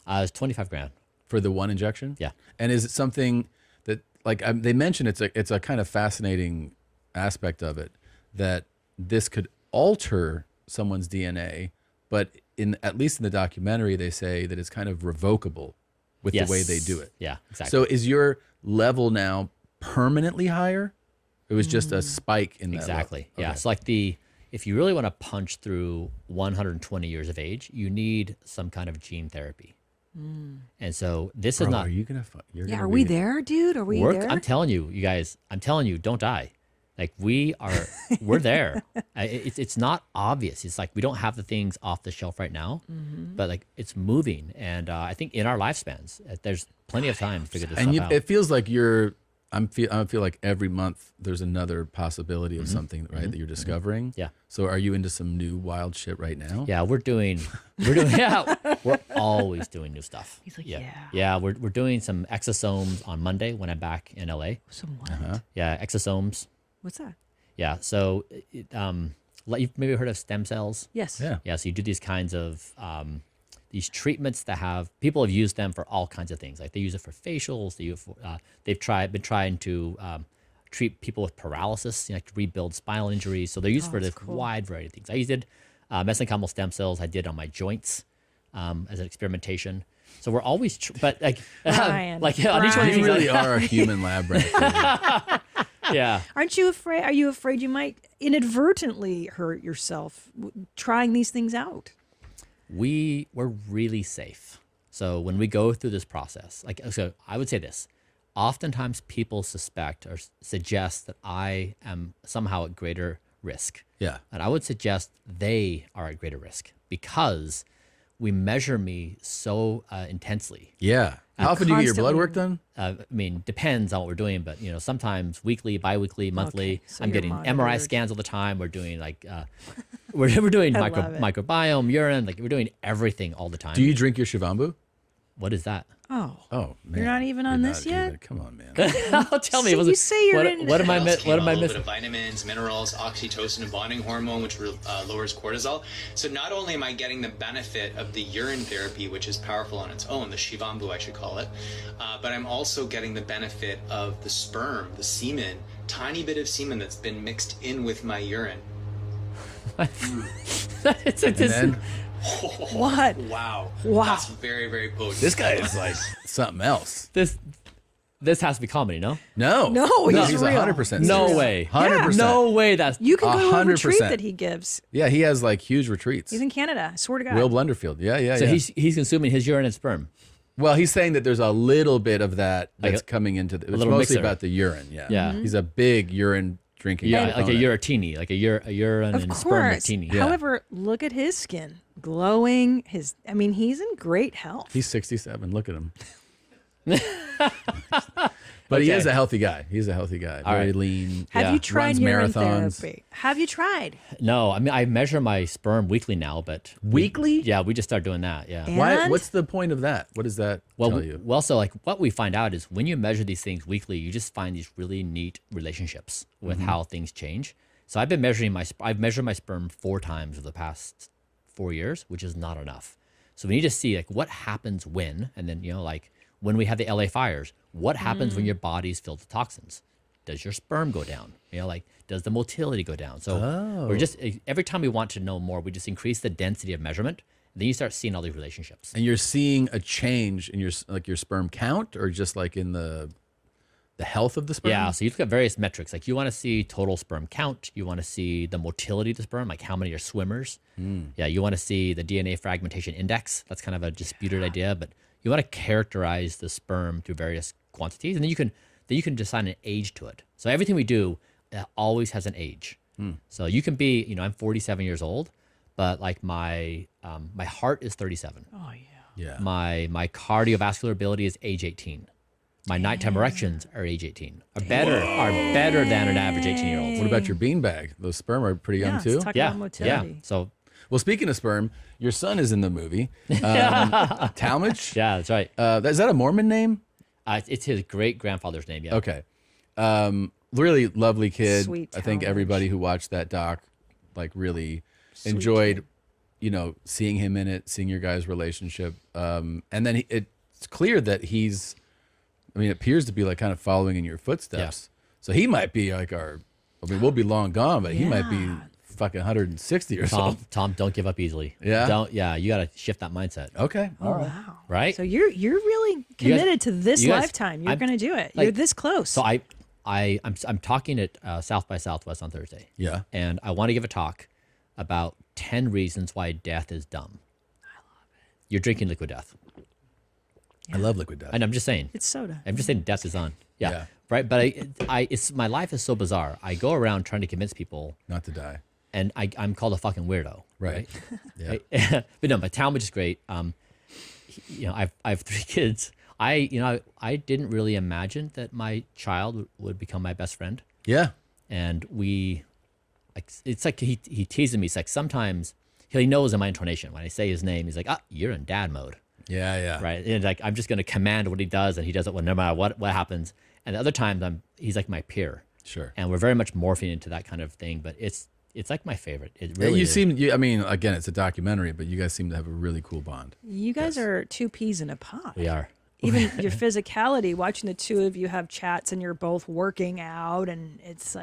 It's $25,000 for the one injection. Yeah. And is it something that they mentioned it's a kind of fascinating aspect of it that this could alter someone's DNA, but at least in the documentary, they say that it's kind of revocable with the way they do it. Yeah, exactly. So is your level now permanently higher? It was just a spike in that Exactly. level. Yeah. Okay. So if you really want to punch through 120 years of age, you need some kind of gene therapy. And so this is not. Are you gonna? Are we there, dude? Are we there? I'm telling you, you guys. I'm telling you, don't die. Like we're there. It's not obvious. It's like we don't have the things off the shelf right now, but like it's moving. And I think in our lifespans, there's plenty of time to figure this stuff out. It feels like I feel like every month there's another possibility of something, right, that you're discovering. Yeah. So are you into some new wild shit right now? Yeah, we're always doing new stuff. He's like, yeah. We're doing some exosomes on Monday when I'm back in LA. Some what? Yeah, exosomes. What's that? Yeah, so you've maybe heard of stem cells. Yes. Yeah. Yeah, so you do these kinds of these treatments that people have used them for all kinds of things. Like they use it for facials. They've been trying to treat people with paralysis, to rebuild spinal injuries. So they're used for this wide variety of things. I used mesenchymal stem cells. I did on my joints as an experimentation. So we're always, but like, Bryan, on each one of these You really things, are a human lab rat. Yeah. Aren't you afraid? Are you afraid you might inadvertently hurt yourself trying these things out? We're really safe. So when we go through this process, so I would say this, oftentimes people suspect or suggest that I am somehow at greater risk. Yeah. And I would suggest they are at greater risk because we measure me so intensely. Yeah. How often do you get your blood work done? Depends on what we're doing, but sometimes weekly, bi-weekly, monthly. Okay, so I'm you're getting monitored. MRI scans all the time. We're doing we're doing I love it. microbiome, urine, we're doing everything all the time. Do you drink your Shivambu? What is that? Oh, man. You're not even on this yet? Come on, man. Tell me. So you say you're in. What am I missing? A little bit of vitamins, minerals, oxytocin, and bonding hormone, which lowers cortisol. So not only am I getting the benefit of the urine therapy, which is powerful on its own, the shivambu I should call it, but I'm also getting the benefit of the sperm, the semen, tiny bit of semen that's been mixed in with my urine. What? Wow. That's very, very potent. This guy is like something else. This has to be comedy, no? No, he's real. 100%. No way. 100%. No way. That's You can go to a 100%. retreat that he gives. Yeah, he has like huge retreats. He's in Canada. I swear to God. Will Blenderfield. Yeah. So he's consuming his urine and sperm. Well, he's saying that there's a little bit of that that's Like coming into the. It's little mostly mixer. about the urine. Yeah. Yeah. He's a big urine drinking. Yeah, like a proponent. uratini, like a urine Of and sperm course. martini. However, look at his skin, glowing. He's in great health. He's 67. Look at him. But he is a healthy guy. He's a healthy guy. Very lean. Have you tried runs urine marathons. therapy? Have you tried? No, I mean I measure my sperm weekly now, but Weekly? Yeah, we just started doing that. Yeah. Why? What's the point of that? What does that tell you? Well, so like what we find out is when you measure these things weekly, you just find these really neat relationships with Mhm. how things change. So I've measured my sperm 4 times over the past 4 years, which is not enough. So we need to see like what happens when, and then like when we have the LA fires, what happens when your body's filled with toxins? Does your sperm go down? Like does the motility go down? So we're just every time we want to know more, we just increase the density of measurement. Then you start seeing all these relationships. And you're seeing a change in your sperm count, or just like in the health of the sperm? Yeah, so you look at various metrics. Like you want to see total sperm count. You want to see the motility of the sperm, like how many are swimmers. Yeah, you want to see the DNA fragmentation index. That's kind of a disputed idea, but you want to characterize the sperm through various quantities, and then you can assign an age to it. So everything we do always has an age. So you can be, I'm 47 years old, but like my heart is 37. Oh yeah. My cardiovascular ability is age 18. My nighttime erections are age 18. Are better than an average 18-year-old. What about your beanbag? Those sperm are pretty young too. Yeah. So, well, speaking of sperm, your son is in the movie. Talmadge? Yeah, that's right. Is that a Mormon name? It's his great grandfather's name. Yeah. Okay. Really lovely kid. Sweet I think Talmadge. everybody who watched that doc really enjoyed, seeing him in it, seeing your guys' relationship. And then it's clear that it appears to be like kind of following in your footsteps. So he might be like we'll be long gone, but he might be fucking 160 or something. Tom, don't give up easily. Yeah? You got to shift that mindset. Okay. Oh, wow. Right? So you're really committed to this lifetime. You're going to do it. You're this close. So I'm talking at South by Southwest on Thursday. Yeah. And I want to give a talk about 10 reasons why death is dumb. I love it. You're drinking liquid death. I love liquid death. And I'm just saying. It's soda. I'm just saying death is on. Yeah. Right. But my life is so bizarre. I go around trying to convince people not to die. And I'm called a fucking weirdo. Right. Yeah. But no, my Talmadge is great. I have 3 kids. I didn't really imagine that my child would become my best friend. Yeah. And it's like he teases me. It's like sometimes he knows in my intonation when I say his name, he's like, you're in dad mode. Yeah. Right. And like I'm just gonna command what he does, and he does it no matter what happens. And the other times he's like my peer. Sure. And we're very much morphing into that kind of thing. But it's like my favorite. It really is. Again, it's a documentary, but you guys seem to have a really cool bond. You guys are 2 peas in a pod. We are. Even your physicality, watching the 2 of you have chats and you're both working out, and it's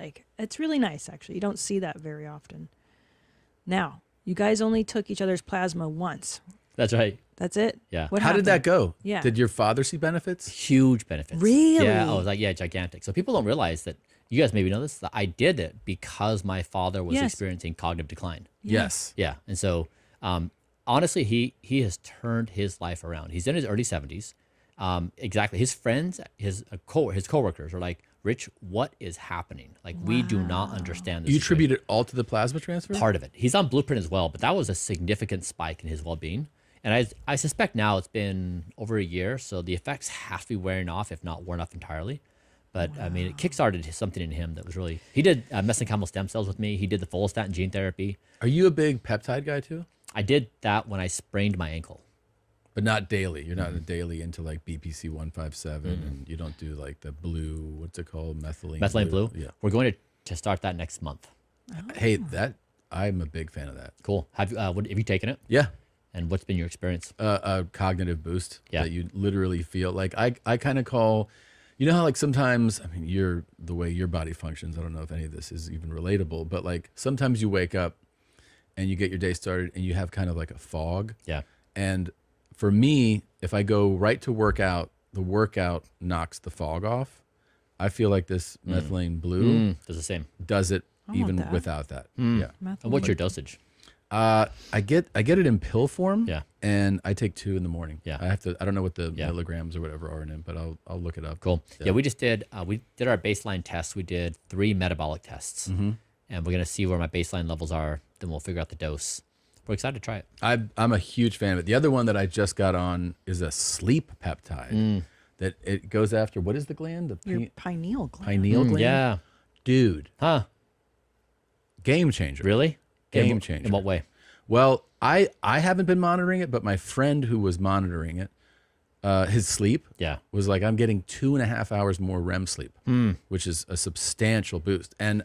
really nice, actually. You don't see that very often. Now, you guys only took each other's plasma once. That's right. That's it? Yeah. How did that go? Yeah. Did your father see benefits? Huge benefits. Really? Yeah. I was like, gigantic. So people don't realize that. You guys maybe know this, that I did it because my father was experiencing cognitive decline. Yes. Yeah. And so, honestly, he has turned his life around. He's in his early 70s. Exactly. His friends, his coworkers are like, Rich, what is happening? Like, we do not understand this. You attribute it all to the plasma transfer? Part of it. He's on Blueprint as well, but that was a significant spike in his well-being. And I suspect now it's been over a year, so the effects have to be wearing off, if not worn off entirely. But I mean, it kickstarted something in him that was really. He did mesenchymal stem cells with me. He did the follistatin gene therapy. Are you a big peptide guy too? I did that when I sprained my ankle. But not daily. You're not daily into like BPC 157, and you don't do like the blue. What's it called? Methylene blue. Yeah. We're going to start that next month. Hey, I'm a big fan of that. Cool. Have you taken it? Yeah. And what's been your experience? A cognitive boost. Yeah. That you literally feel like I kind of call. You know how like sometimes, I mean, the way your body functions. I don't know if any of this is even relatable, but like sometimes you wake up and you get your day started and you have kind of like a fog. Yeah. And for me, if I go right to workout, the workout knocks the fog off. I feel like this methylene blue does the same. Does it I want even that. without that? Yeah. And what's your dosage? I get it in pill form. Yeah. And I take 2 in the morning. Yeah. I don't know what the milligrams or whatever are in it, but I'll look it up. Cool. Yeah, we just did our baseline tests. We did 3 metabolic tests, and we're gonna see where my baseline levels are. Then we'll figure out the dose. We're excited to try it. I'm a huge fan of it. The other one that I just got on is a sleep peptide that it goes after. What is the gland? Your pineal gland. Pineal gland. Yeah, dude. Huh? Game changer. Really? Game changer. In what way? Well, I haven't been monitoring it, but my friend who was monitoring it, his sleep was like, I'm getting 2.5 hours more REM sleep, which is a substantial boost. And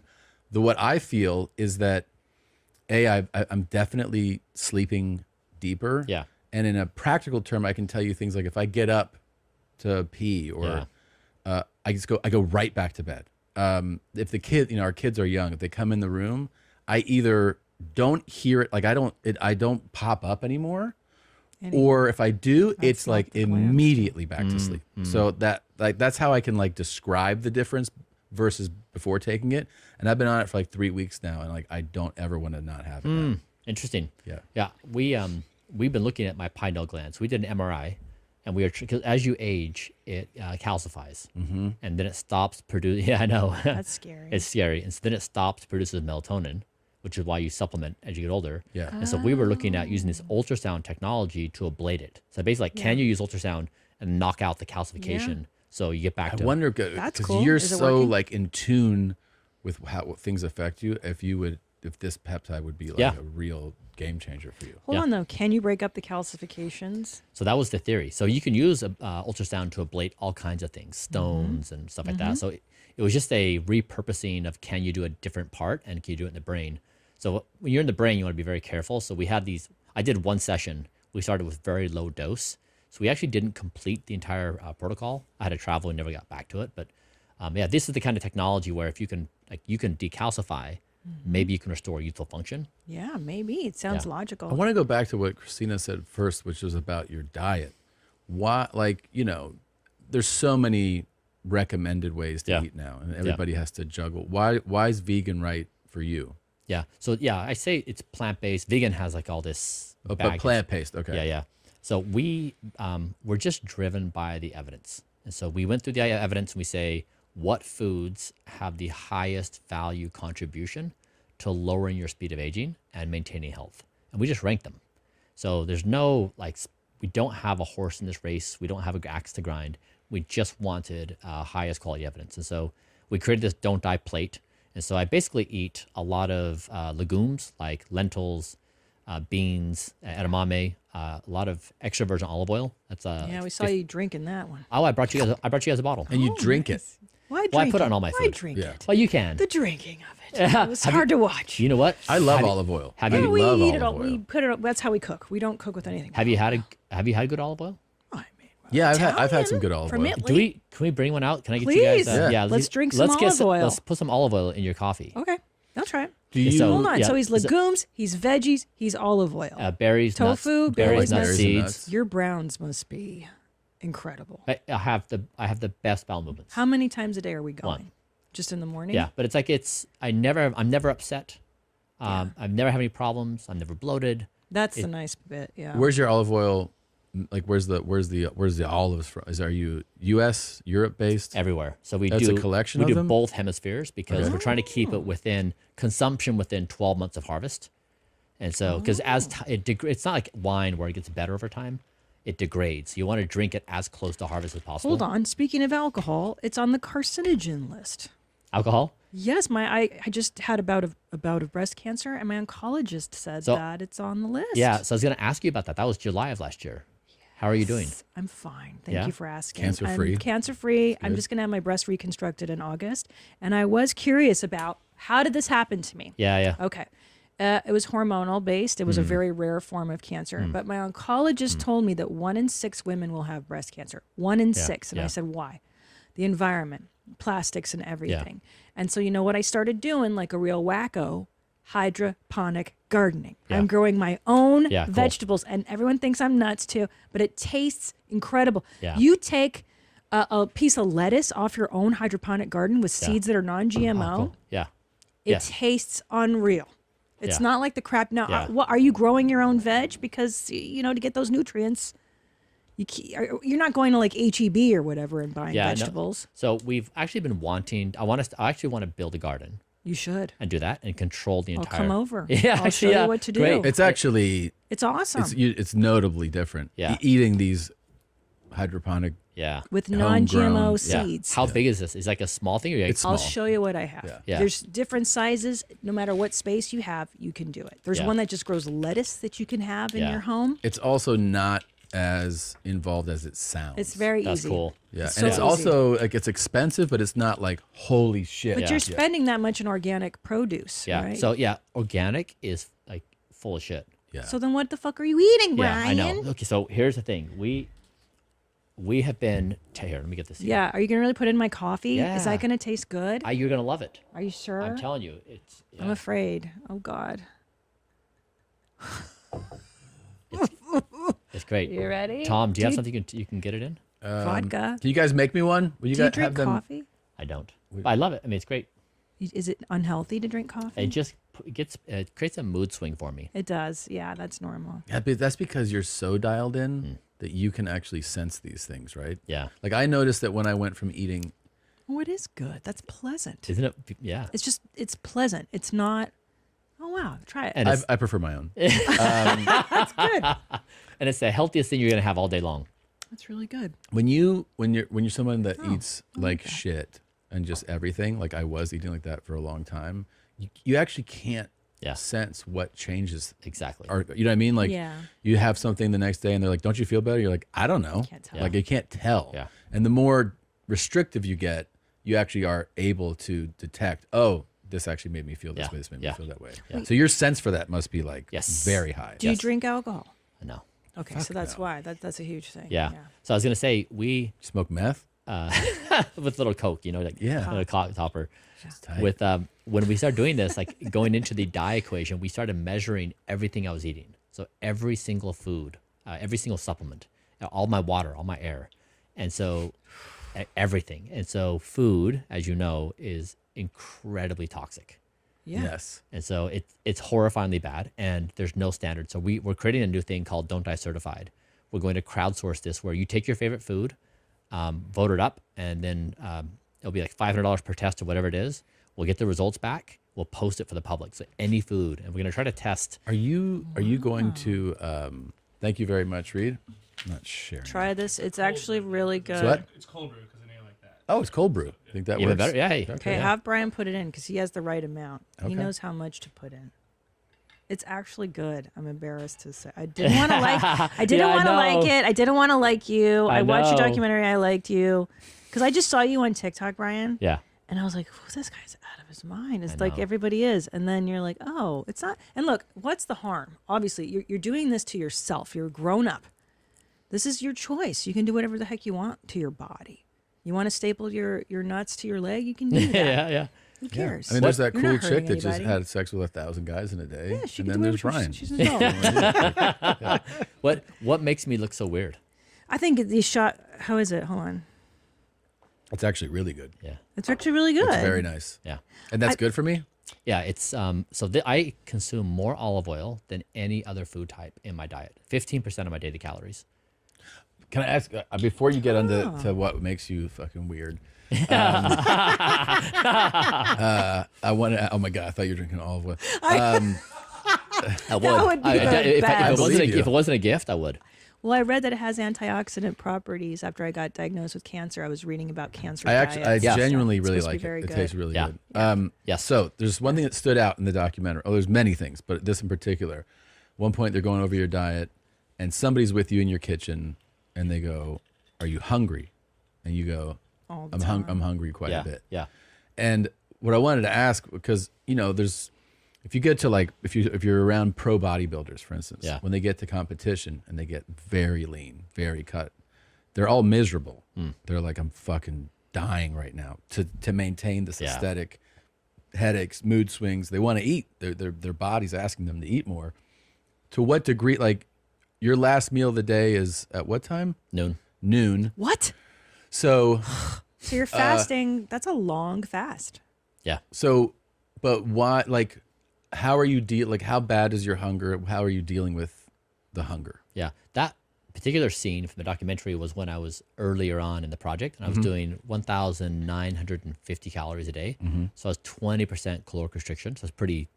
what I feel is that, I'm definitely sleeping deeper. Yeah. And in a practical term, I can tell you things like if I get up to pee or I go right back to bed. If the kid, our kids are young, if they come in the room, I either don't hear it, like I don't pop up anymore, or if I do, it's like immediately back to sleep. So that's how I can like describe the difference versus before taking it. And I've been on it for like 3 weeks now, and like I don't ever want to not have it now. Interesting. Yeah. Yeah. We've been looking at my pineal glands. We did an MRI, and because as you age, it calcifies, and then it stops producing. Yeah, I know. That's scary. It's scary, and so then it stops producing melatonin, which is why you supplement as you get older. Yeah. And so we were looking at using this ultrasound technology to ablate it. So basically, can you use ultrasound and knock out the calcification so you get back to? I wonder, That's because cool. you're Is it so working? like in tune with what things affect you. If this peptide would be like a real game changer for you. Hold on though. Can you break up the calcifications? So that was the theory. So you can use ultrasound to ablate all kinds of things, stones and stuff like that. So it was just a repurposing of, can you do a different part and can you do it in the brain? So when you're in the brain, you want to be very careful. So we had these, I did one session. We started with very low dose. So we actually didn't complete the entire protocol. I had to travel and never got back to it. But yeah, this is the kind of technology where if you can decalcify, maybe you can restore youthful function. Yeah, maybe. It sounds logical. I want to go back to what Christina said first, which was about your diet. Why, there's so many recommended ways to eat now, and everybody has to juggle. Why is vegan right for you? Yeah. So yeah, I say it's plant-based. Vegan has like all this. Oh, but plant-based. Okay. Yeah, yeah. So we're just driven by the evidence, and so we went through the evidence and we say, what foods have the highest value contribution to lowering your speed of aging and maintaining health? And we just rank them. So there's no, we don't have a horse in this race. We don't have an axe to grind. We just wanted highest quality evidence. And so we created this Don't Die plate. And so I basically eat a lot of legumes like lentils, beans, edamame, a lot of extra virgin olive oil. That's yeah, we saw you drinking that one. Oh, I brought you guys a bottle. And you drink it. Why drink Well, I put it on all my Why food. drink it? Well, you can. The drinking of it. It was hard to watch. You know what? I love olive oil. Have Yeah, you we love eat olive it all. oil. We put it. That's how we cook. We don't cook with anything. have you had good olive oil? Yeah, I've had some good olive oil. Italian. Can we bring one out? Can I get Please. you guys? Yeah. Let's drink some let's get olive oil. Let's put some olive oil in your coffee. Okay, I'll try it. Do you? Hold on. yeah, So he's legumes, he's veggies, he's olive oil. Berries, Tofu, nuts, berries, nuts, nuts, seeds. Your browns must be incredible. I have the best bowel movements. How many times a day are we going? One. Just in the morning? Yeah, but I'm never upset. I've never had any problems. I'm never bloated. That's the nice bit. Yeah. Where's your olive oil? Like, where's the olives from? Are you U.S., Europe based? Everywhere. So we That's do a collection We of do them? both hemispheres because we're trying to keep it within consumption within 12 months of harvest. And so, because it's not like wine where it gets better over time. It degrades. You want to drink it as close to harvest as possible. Hold on. Speaking of alcohol, it's on the carcinogen list. Alcohol? Yes, I just had a bout of breast cancer, and my oncologist said that it's on the list. Yeah, so I was going to ask you about that. That was July of last year. How are you doing? I'm fine. Thank you for asking. Cancer-free? I'm cancer-free. I'm just going to have my breast reconstructed in August. And I was curious about how did this happen to me? Yeah. Okay. It was hormonal based. It was a very rare form of cancer. But my oncologist told me that 1 in 6 women will have breast cancer. 1 in 6. And I said, why? The environment, plastics and everything. And so you know what I started doing, like a real wacko? Hydroponic gardening. I'm growing my own vegetables, and everyone thinks I'm nuts too, but it tastes incredible. You take a piece of lettuce off your own hydroponic garden with seeds that are non-GMO. Cool. It tastes unreal. It's not like the crap. Now, what are you growing your own veg? Because to get those nutrients, you're not going to like HEB or whatever and buying vegetables. No. So we've actually been wanting. I actually want to build a garden. You should. And do that and control the entire. I'll come over. Yeah, I'll show you what to do. Great. It's actually. It's awesome. It's notably different. Yeah. Eating these hydroponic. With non-GMO seeds. How big is this? Is it like a small thing? Or it's small. I'll show you what I have. Yeah. There's different sizes. No matter what space you have, you can do it. There's one that just grows lettuce that you can have in your home. It's also not as involved as it sounds. It's very easy. That's cool. Yeah, It's and it's so also like it's expensive, but it's not like holy shit. But you're spending that much in organic produce, right? So organic is like full of shit. Yeah. So then what the fuck are you eating, Bryan? I know. Okay, so here's the thing. We have been here. Let me get this. Yeah. Are you gonna really put in my coffee? Yeah. Is that gonna taste good? You're gonna love it. Are you sure? I'm telling you, it's. I'm afraid. Oh God. It's great. You ready? Tom, do you have something you can get it in? Vodka. Can you guys make me one? Will you Do you guys drink have them? coffee? I don't. But I love it. I mean, it's great. Is it unhealthy to drink coffee? It just it creates a mood swing for me. It does. Yeah, that's normal. Yeah, but that's because you're so dialed in that you can actually sense these things, right? Yeah. Like I noticed that when I went from eating. Oh, it is good. That's pleasant. Isn't it? Yeah. It's pleasant. It's not. Oh wow, try it. And I prefer my own. That's good. And it's the healthiest thing you're gonna have all day long. That's really good. When you're someone that eats like shit and just everything, like I was eating like that for a long time, you actually can't sense what changes exactly. Or you know what I mean? Like you have something the next day and they're like, "Don't you feel better?" You're like, "I don't know." Can't tell. Like you can't tell. Yeah. And the more restrictive you get, you actually are able to detect, oh, this actually made me feel this way. This made me feel that way. Yeah. So your sense for that must be like very high. Do you drink alcohol? No. Okay, so that's why. That's a huge thing. Yeah. So I was gonna say we smoke meth with little Coke, like a cock topper. Tight. With when we started doing this, like going into the diet equation, we started measuring everything I was eating. So every single food, every single supplement, all my water, all my air, and so everything. And so food, as you know, is incredibly toxic. Yeah. Yes. And so it's horrifyingly bad, and there's no standard. So we're creating a new thing called Don't Die Certified. We're going to crowdsource this, where you take your favorite food, vote it up, and then it'll be like $500 per test or whatever it is. We'll get the results back. We'll post it for the public. So any food, and we're going to try to test. Are you going to? Thank you very much, Reed. I'm not sharing. Try this. It's actually really good. So what? It's cold brew because it ain't like that. Oh, it's cold brew. I think that Even works. better. Yeah. Okay, have Bryan put it in because he has the right amount. He Okay. knows how much to put in. It's actually good. I'm embarrassed to say. I didn't want to like. I didn't want to like it. I didn't want to like you. I watched your documentary. I liked you because I just saw you on TikTok, Bryan. Yeah. And I was like, "Oh, this guy's out of his mind." It's like everybody is. And then you're like, "Oh, it's not." And look, what's the harm? Obviously, you're doing this to yourself. You're grown up. This is your choice. You can do whatever the heck you want to your body. You want to staple your nuts to your leg? You can do that. Yeah. Who cares? I mean, there's that You're cool not chick hurting that just anybody. had sex with 1,000 guys in a day. Yeah, she and can then do there's whatever Bryan. she's an adult. Yeah. What makes me look so weird? I think the shot. How is it? Hold on. It's actually really good. Yeah. It's actually really good. It's very nice. Yeah. And that's good for me? Yeah, it's so I consume more olive oil than any other food type in my diet. 15% of my daily calories. Can I ask, before you get into to what makes you fucking weird, I want to, oh my God, I thought you were drinking olive oil. I would. That would be the best. If it wasn't a gift, I would. Well, I read that it has antioxidant properties. After I got diagnosed with cancer, I was reading about cancer. I genuinely really It's like very it. It good. tastes really Yeah. good. Yeah. So there's one thing that stood out in the documentary. Oh, there's many things, but this in particular. One point they're going over your diet, and somebody's with you in your kitchen, and they go, "Are you hungry?" And you go, "I'm hungry quite a bit." Yeah. And what I wanted to ask, because there's, if you get to like, if you're around pro bodybuilders, for instance, when they get to competition and they get very lean, very cut, they're all miserable. They're like, "I'm fucking dying right now," to maintain this aesthetic. Headaches, mood swings. They want to eat. Their body's asking them to eat more. To what degree? Like, your last meal of the day is at what time? Noon. What? So you're fasting. That's a long fast. Yeah. So, but why? Like, how are you how bad is your hunger? How are you dealing with the hunger? Yeah. That particular scene from the documentary was when I was earlier on in the project, and I was doing 1,950 calories a day. So I was 20% caloric restriction. So it's pretty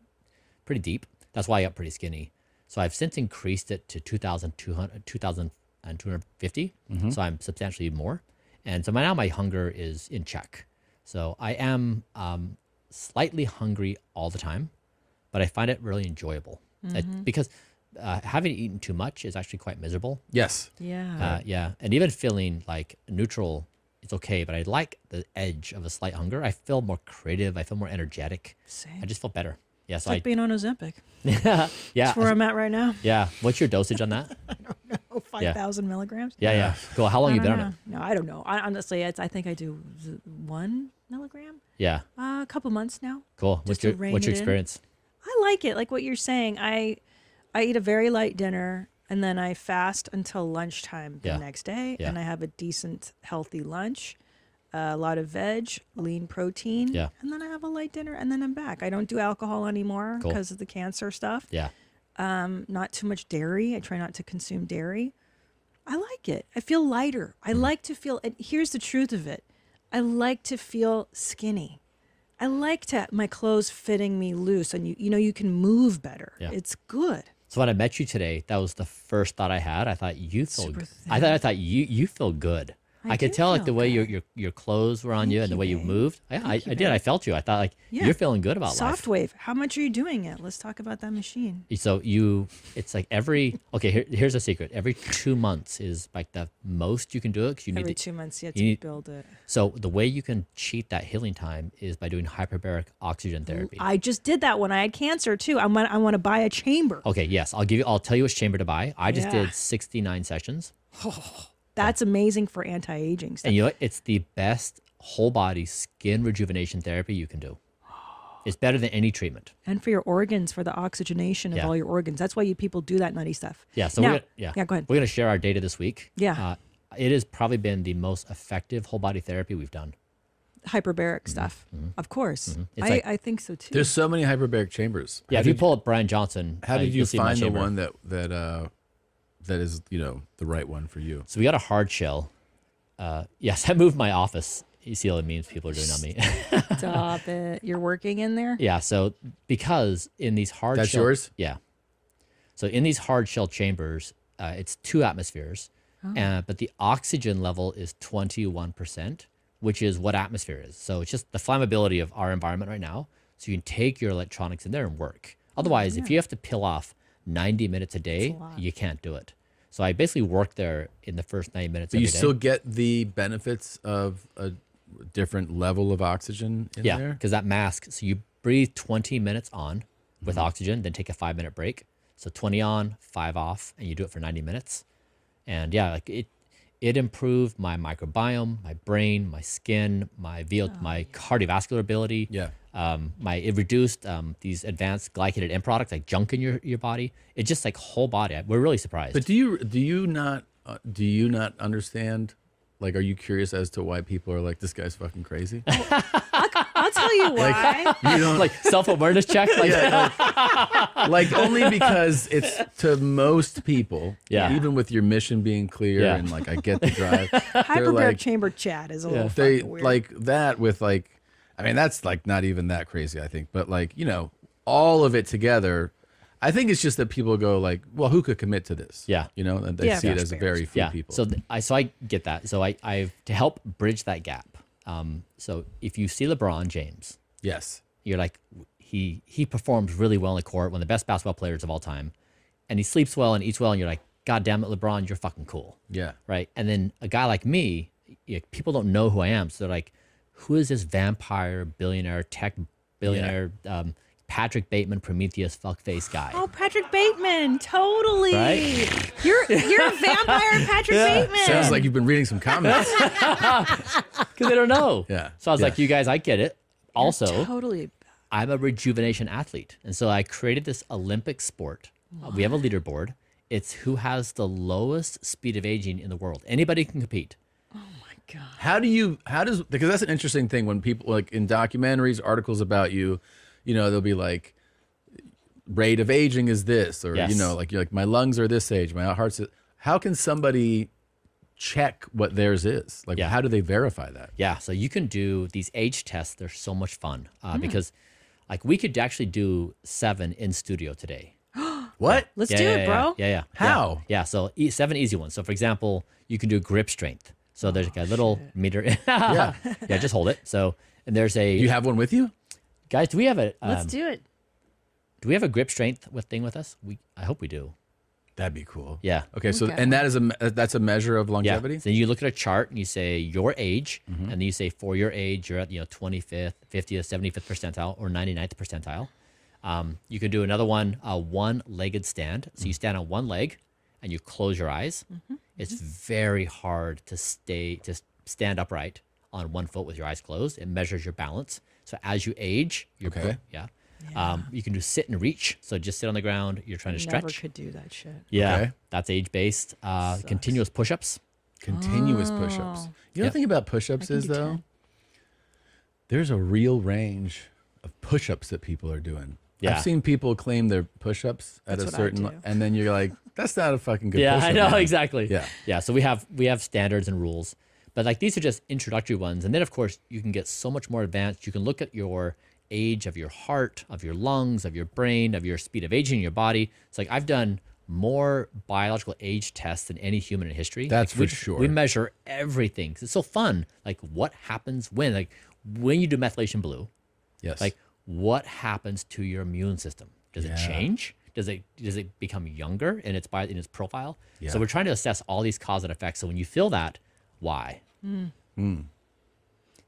deep. That's why I got pretty skinny. So I've since increased it to 2,250. So I'm substantially more. And so now my hunger is in check. So I am slightly hungry all the time, but I find it really enjoyable because having eaten too much is actually quite miserable. Yes. Yeah. Yeah. And even feeling like neutral, it's okay, but I like the edge of a slight hunger. I feel more creative. I feel more energetic. Same. I just feel better. Yeah. It's So like being on Ozempic. yeah. That's where I'm at right now. Yeah. What's your dosage on that? 5,000 milligrams. Yeah. Cool. How long have you been on it? No, I don't know. Honestly, I think I do 1 milligram. Yeah. A couple months now. Cool. What's your experience? I like it. Like what you're saying. I eat a very light dinner and then I fast until lunchtime the next day, and I have a decent, healthy lunch, a lot of veg, lean protein, and then I have a light dinner, and then I'm back. I don't do alcohol anymore because of the cancer stuff. Yeah. Not too much dairy. I try not to consume dairy. I like it. I feel lighter. I like to feel, and here's the truth of it. I like to feel skinny. I like my clothes fitting me loose, and you can move better. Yeah. It's good. So when I met you today, that was the first thought I had. I thought you feel. I thought you feel good. I could tell like the way your clothes were on you and the way you moved. I did. I felt you. I thought like you're feeling good about life. Soft wave. How much are you doing it? Let's talk about that machine. So it's like here's a secret. Every 2 months is like the most you can do it because you need every 2 months you have to build it. So the way you can cheat that healing time is by doing hyperbaric oxygen therapy. I just did that when I had cancer too. I want to buy a chamber. Okay, yes, I'll tell you which chamber to buy. I just did 69 sessions. That's amazing for anti-aging stuff. And you know what? It's the best whole body skin rejuvenation therapy you can do. It's better than any treatment. And for your organs, for the oxygenation of all your organs. That's why people do that nutty stuff. Yeah. So now, go ahead. We're going to share our data this week. Yeah. It has probably been the most effective whole body therapy we've done. Hyperbaric stuff. Of course. I think so too. There's so many hyperbaric chambers. Yeah. If you pull up Bryan Johnson, how did you find the one that is, the right one for you? So we got a hard shell. Yes, I moved my office. You see all the memes people are doing on me. Stop it. You're working in there? Yeah, so because in these hard That's shell... yours? Yeah. So in these hard shell chambers, it's 2 atmospheres, but the oxygen level is 21%, which is what atmosphere is. So it's just the flammability of our environment right now. So you can take your electronics in there and work. Otherwise, if you have to peel off 90 minutes a day, you can't do it. So I basically work there in the first 90 minutes But every you still get the benefits of a different level of oxygen in there? Yeah, because that mask, so you breathe 20 minutes on with oxygen, then take a 5-minute break. So 20 on, 5 off, and you do it for 90 minutes. And yeah, like it improved my microbiome, my brain, my skin, my cardiovascular ability. Yeah. It reduced these advanced glycated end products like junk in your body. It just like whole body. We're really surprised. But do you not understand? Like, are you curious as to why people are like, this guy's fucking crazy? I'll tell you why. You don't like self-awareness check. Like, like only because it's to most people. Yeah. Even with your mission being clear and like I get the drive. Hyperbaric chamber chat is a little fucking weird. Like that with like. I mean, that's like not even that crazy, I think. But like, all of it together, I think it's just that people go like, well, who could commit to this? Yeah. And they see it as very few people. So I get that. So I to help bridge that gap. So if you see LeBron James, yes, you're like, he performs really well in the court, one of the best basketball players of all time, and he sleeps well and eats well, and you're like, God damn it, LeBron, you're fucking cool. Yeah. Right. And then a guy like me, people don't know who I am. So they're like, who is this vampire, billionaire, tech billionaire, Patrick Bateman, Prometheus, fuckface guy? Oh, Patrick Bateman, totally. Right? You're a vampire, Patrick Bateman. Sounds like you've been reading some comments. Because they don't know. Yeah. So I was like, you guys, I get it. Also, totally. I'm a rejuvenation athlete. And so I created this Olympic sport. We have a leaderboard. It's who has the lowest speed of aging in the world. Anybody can compete. Because that's an interesting thing when people, like in documentaries, articles about you, they'll be like, rate of aging is this, or, Yes. like, you're like, my lungs are this age, my heart's, how can somebody check what theirs is? Like, how do they verify that? Yeah. So you can do these age tests. They're so much fun because like we could actually do 7 in studio today. What? Let's do it, bro. Yeah. How? Yeah. So 7 easy ones. So for example, you can do grip strength. So there's like a little meter. Yeah. Just hold it. So, and there's a. Do you have one with you? Guys, do we have a. Let's do it. Do we have a grip strength thing with us? I hope we do. That'd be cool. Yeah. Okay. So, and that's a measure of longevity? Yeah. So you look at a chart and you say your age, and then you say for your age, you're at 25th, 50th, 75th percentile, or 99th percentile. You can do another one, a one-legged stand. So you stand on one leg and you close your eyes. It's very hard to stand upright on one foot with your eyes closed. It measures your balance. So as you age, you can do sit and reach. So just sit on the ground. You're trying to stretch. Never could do that shit. Yeah, that's age-based. Continuous push-ups. Continuous push-ups. You know the thing about push-ups is, though? There's a real range of push-ups that people are doing. Yeah. I've seen people claim their push-ups at a certain, and then you're like, that's not a fucking good push-up. I know, man. exactly. Yeah. So we have standards and rules, but like these are just introductory ones. And then of course you can get so much more advanced. You can look at your age of your heart, of your lungs, of your brain, of your speed of aging in your body. It's like I've done more biological age tests than any human in history. That's like, for sure. We measure everything. It's so fun. Like what happens when you do methylation blue, yes. Like what happens to your immune system? Does it change? Does it become younger in its profile? Yeah. So we're trying to assess all these cause and effects. So when you feel that, why?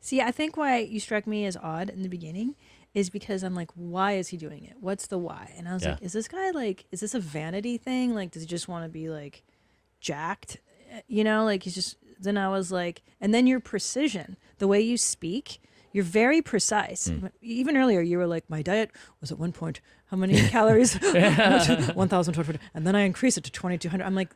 See, I think why you struck me as odd in the beginning is because I'm like, why is he doing it? What's the why? And I was like, is this guy is this a vanity thing? Like, does he just want to be like jacked? Like he's just. Then I was like, and then your precision, the way you speak. You're very precise. Even earlier, you were like, my diet was at one point, how many calories? 1,200. And then I increased it to 2,200. I'm like,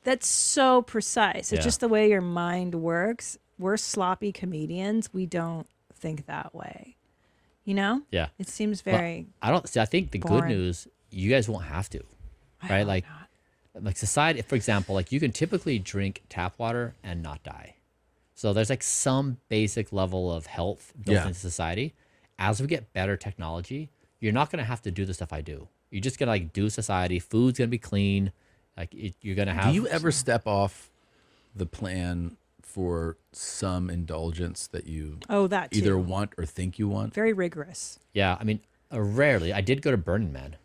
that's so precise. It's just the way your mind works. We're sloppy comedians. We don't think that way. Yeah. It seems very I think the boring. good news, you guys won't have to, right? Like society, for example, like you can typically drink tap water and not die. So there's like some basic level of health built into society. As we get better technology, you're not going to have to do the stuff I do. You're just going to do society. Food's going to be clean. You're going to have. Do you ever step off the plan for some indulgence that you either want or think you want? Very rigorous. Yeah. I mean, rarely. I did go to Burning Man.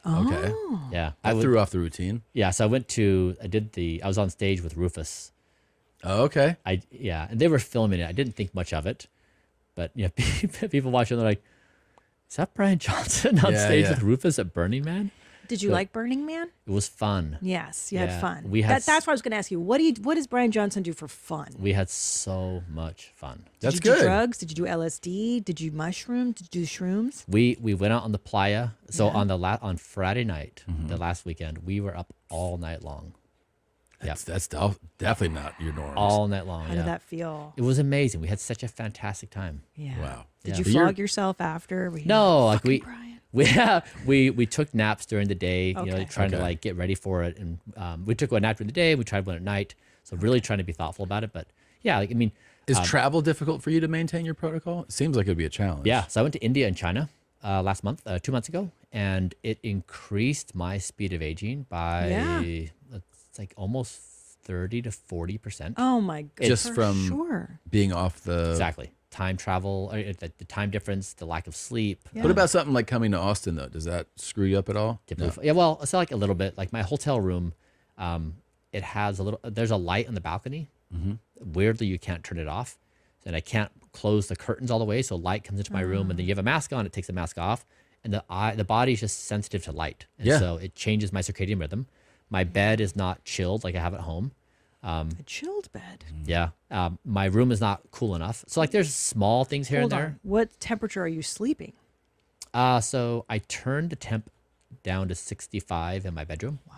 Okay. Yeah. I threw off the routine. Yeah. So I was on stage with Rufus. Oh, okay. And they were filming it. I didn't think much of it, but people watching, they're like, "Is that Bryan Johnson on stage with Rufus at Burning Man?" Did you like Burning Man? It was fun. Yes, you had fun. That's what I was going to ask you. What does Bryan Johnson do for fun? We had so much fun. Did you do drugs? Did you do LSD? Did you mushroom? Did you do shrooms? We went out on the playa. So on Friday night, the last weekend, we were up all night long. That's definitely not your norm. All night long. How did that feel? It was amazing. We had such a fantastic time. Yeah. Wow. Did you flog yourself after? No, we took naps during the day, trying to get ready for it. And we took one nap during the day. We tried one at night. So really trying to be thoughtful about it. But yeah, is travel difficult for you to maintain your protocol? It seems like it'd be a challenge. Yeah. So I went to India and China last month, 2 months ago, and it increased my speed of aging by like almost 30 to 40%. Oh my god! Just from being off the time travel, the time difference, the lack of sleep. Yeah. What about something like coming to Austin though? Does that screw you up at all? No. Yeah, well, it's like a little bit. Like my hotel room, it has there's a light on the balcony. Weirdly, you can't turn it off. And I can't close the curtains all the way. So light comes into my room, and then you have a mask on, it takes the mask off. And the body is just sensitive to light. And so it changes my circadian rhythm. My bed is not chilled like I have at home. A chilled bed. Yeah. My room is not cool enough. So like there's small things here and there. What temperature are you sleeping? So I turned the temp down to 65 in my bedroom. Wow.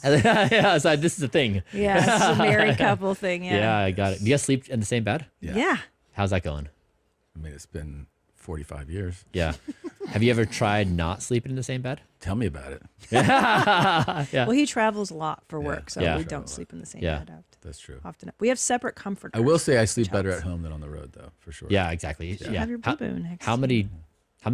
Yeah, so this is the thing. Yeah, it's a married couple thing. Yeah. Yeah, I got it. Do you guys sleep in the same bed? Yeah. How's that going? I mean, it's been 45 years. Yeah. Have you ever tried not sleeping in the same bed? Tell me about it. Yeah. Well, he travels a lot for work, so we don't sleep in the same bed. That's true. Often, we have separate comforters. I will say I sleep better at home than on the road, though, for sure. Yeah, exactly. You have your boo-boo next how many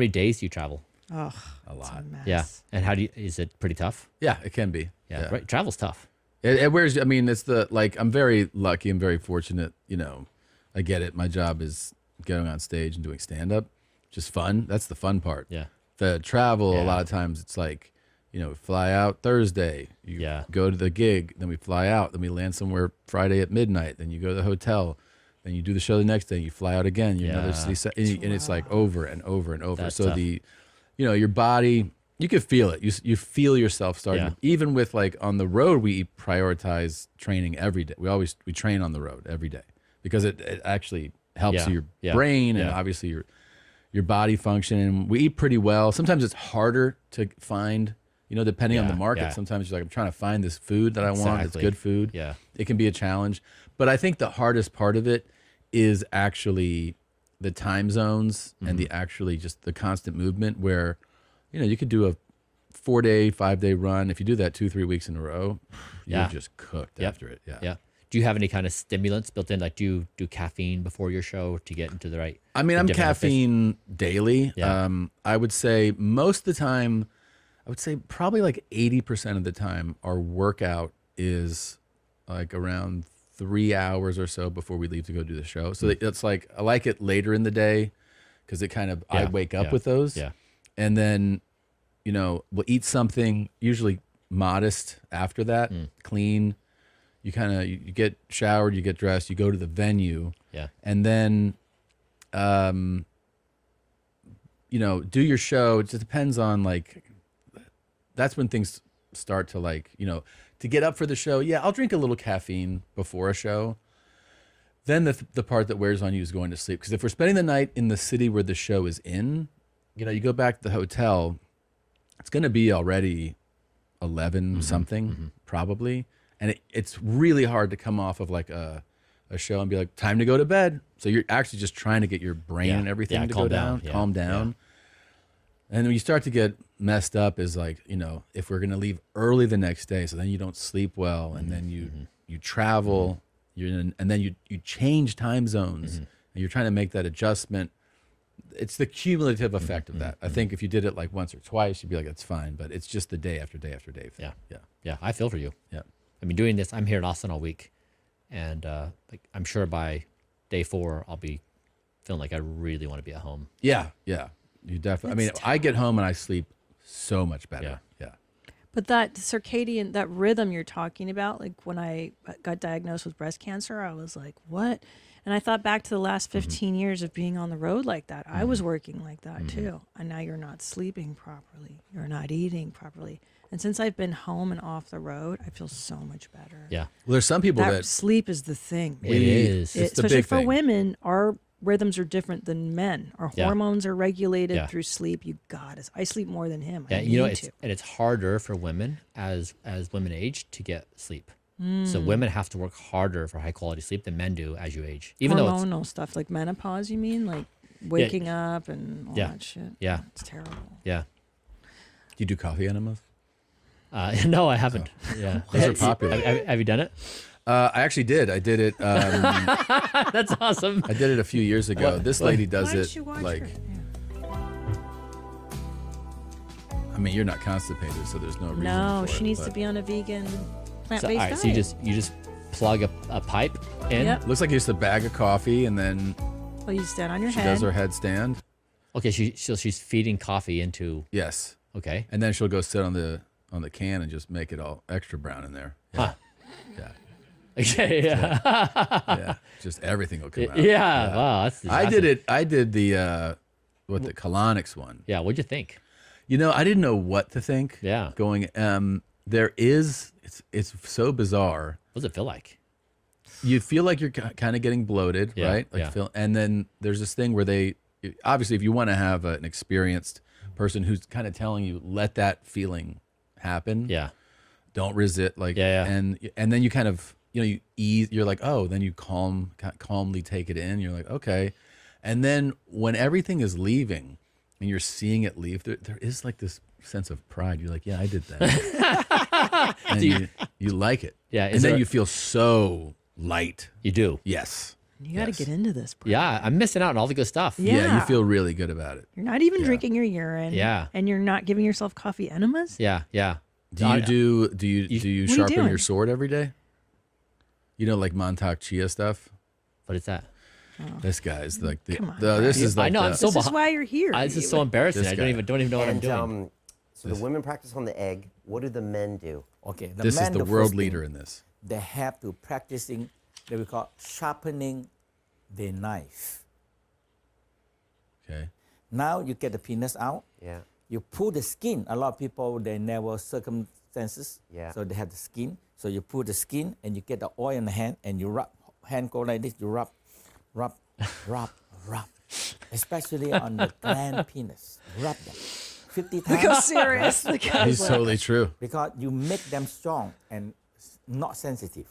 days do you travel? Oh, a lot. Yeah. And is it pretty tough? Yeah, it can be. Yeah. Right. Travel's tough. It wears, I mean, it's I'm very lucky. I'm very fortunate. You know, I get it. My job is going on stage and doing stand-up, which is fun. That's the fun part. Yeah. The travel, a lot of times it's like, you know, fly out Thursday, you go to the gig, then we fly out, then we land somewhere Friday at midnight, then you go to the hotel, then you do the show the next day, you fly out again, you're another city, and it's like over and over and over. That's so tough. your body, you can feel it. You feel yourself starting. Yeah. Even with like on the road, we prioritize training every day. We train on the road every day because it actually helps your brain and obviously your body function. And we eat pretty well. Sometimes it's harder to find. You know, depending on the market, yeah. sometimes you're like, I'm trying to find this food that I want. It's good food. Yeah. It can be a challenge. But I think the hardest part of it is actually the time zones and the actually just the constant movement where, you know, you could do a 4-day, 5-day run. If you do that 2-3 weeks in a row, you're just cooked after it. Yeah. Yeah. Do you have any kind of stimulants built in? Like do you do caffeine before your show to get into the right? I mean, I'm caffeine daily. Yeah. I would say most of the time, I would say probably like 80% of the time, our workout is like around 3 hours or so before we leave to go do the show. So it's like, I like it later in the day because it kind of, I wake up with those. Yeah. And then, you know, we'll eat something usually modest after that, clean. You kind of, you get showered, you get dressed, you go to the venue. Yeah. And then, you know, do your show. It just depends on like, that's when things start to like, you know, to get up for the show. Yeah, I'll drink a little caffeine before a show. Then the part that wears on you is going to sleep. Because if we're spending the night in the city where the show is in, you know, you go back to the hotel, it's going to be already 11 something probably. And it's really hard to come off of like a show and be like, time to go to bed. So you're actually just trying to get your brain and everything to go down, calm down. And when you start to get messed up is like, you know, if we're going to leave early the next day, so then you don't sleep well, and then you travel, and then you change time zones, and you're trying to make that adjustment. It's the cumulative effect of that. I think if you did it like once or twice, you'd be like, that's fine. But it's just the day after day after day thing. Yeah. I feel for you. Yeah. I mean, doing this, I'm here in Austin all week, and like I'm sure by day 4, I'll be feeling like I really want to be at home. Yeah. You definitely. I mean, I get home and I sleep so much better. Yeah. But that circadian, that rhythm you're talking about, like when I got diagnosed with breast cancer, I was like, what? And I thought back to the last 15 years of being on the road like that. I was working like that too. And now you're not sleeping properly. You're not eating properly. And since I've been home and off the road, I feel so much better. Yeah. Well, there's some people that sleep is the thing. It is. It's the especially big for thing. women, our rhythms are different than men. Our hormones are regulated through sleep. You got it. I sleep more than him. Yeah, I you know, need to. and it's harder for women as women age to get sleep. So women have to work harder for high quality sleep than men do as you age. Even though it's hormonal stuff like menopause, you mean, like waking up and all that shit. Yeah, it's terrible. Yeah. Do you do coffee enemas? No, I haven't. Yeah, those are popular. Have you done it? I actually did. I did it. That's awesome. I did it a few years ago. This lady does Why don't it you watch like. her? I mean, you're not constipated, so there's no reason. No, for she it, needs but- to be on a vegan, plant-based So, all right, diet. so you just plug a pipe in. Yep. Looks like just a bag of coffee, and then Well, you stand on your she head. does her headstand. Okay, so she's feeding coffee into. Yes. Okay. And then she'll go sit on the on the can and just make it all extra brown in there. Huh. Yeah. Okay, yeah. Yeah. Just everything will come out. Yeah. Wow. That's I did it. I did the colonics one. Yeah. What'd you think? You know, I didn't know what to think. Yeah. It's so bizarre. What does it feel like? You feel like you're kind of getting bloated, Yeah, right? Like yeah. and then there's this thing where obviously, if you want to have an experienced person who's kind of telling you, let that feeling happen. Yeah. Don't resist. Like, yeah. And then you kind of, you ease, you're like, oh, then you calmly take it in. You're like, okay. And then when everything is leaving and you're seeing it leave, there is like this sense of pride. You're like, yeah, I did that. And you like it. Yeah. And then you feel so light. You do. Yes. You got to get into this. Bro. Yeah. I'm missing out on all the good stuff. Yeah. You feel really good about it. You're not even drinking your urine. Yeah. And you're not giving yourself coffee enemas. Yeah. Yeah. Do you sharpen your sword every day? You know, like Montauk Chia stuff. What is that? This guy's like Come on, this is like I know. I'm so This is why you're here. This is so embarrassing. I don't even know what I'm And, doing. so the women practice on the egg. What do the men do? Okay, This is men, the first world thing, leader in this. They have to practicing that we call sharpening the knife. Okay. Now you get the penis out. Yeah. You pull the skin. A lot of people, they never circumstances. Yeah. So they have the skin. So you pull the skin and you get the oil in the hand and you rub. Hand go like this. You rub. Especially on the gland penis. Rub them 50 times. Look how serious. He's totally true. Because you make them strong and not sensitive.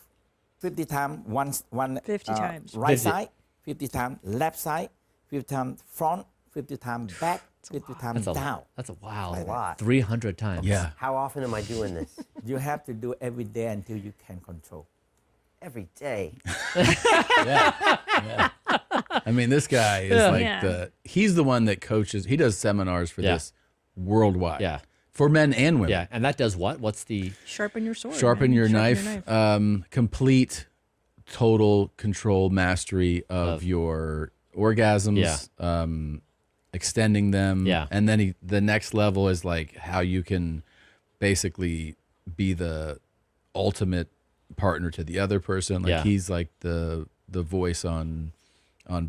50 times, one 50 times. right 50. side, 50 times left side, 50 times front, 50 times back, 50 times down. That's a wow. A lot. 300 times. Yeah. How often am I doing this? You have to do every day until you can control. Every day. Yeah. I mean, this guy is he's the one that coaches. He does seminars for this worldwide. Yeah. For men and women. Yeah. And that does what? What's the Sharpen your sword. Sharpen man. your knife. Complete, total control, mastery of your orgasms. Yeah. Extending them. Yeah. And then the next level is like how you can basically be the ultimate partner to the other person. Like he's like the voice on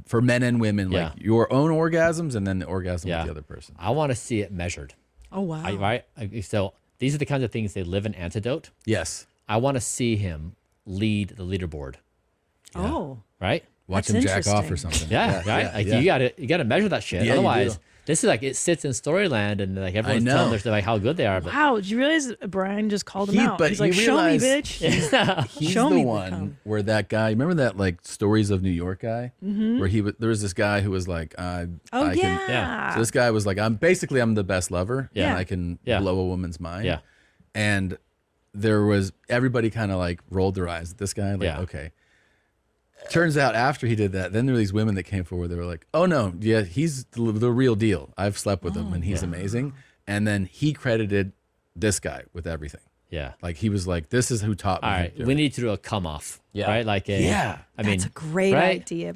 for men and women, like your own orgasms and then the orgasm of the other person. I want to see it measured. Oh, wow. Right? So these are the kinds of things they live in antidote. Yes. I want to see him lead the leaderboard. Oh. Right? Watch him jack off or something. Yeah, right? Like you gotta measure that shit. Yeah, you Otherwise, do. this is like it sits in Storyland and like everyone's telling their like how good they are. But Wow, did you realize Bryan just called him out? But He's like, he show me, realized bitch. He's Show the me one where that guy, remember that like Stories of New York guy? Mhm. Where there was this guy who was like, I Oh, can, yeah. So this guy was like, I'm the best lover. Yeah. And I can Yeah. blow a woman's mind. Yeah. And everybody kind of like rolled their eyes at this guy. Like, okay. Turns out after he did that, then there were these women that came forward. They were like, oh no, yeah, he's the real deal. I've slept with him and he's amazing. And then he credited this guy with everything. Yeah. Like he was like, this is who taught me. all right, we need to do a come off. Yeah. Right? Like I mean, That's a great right? idea.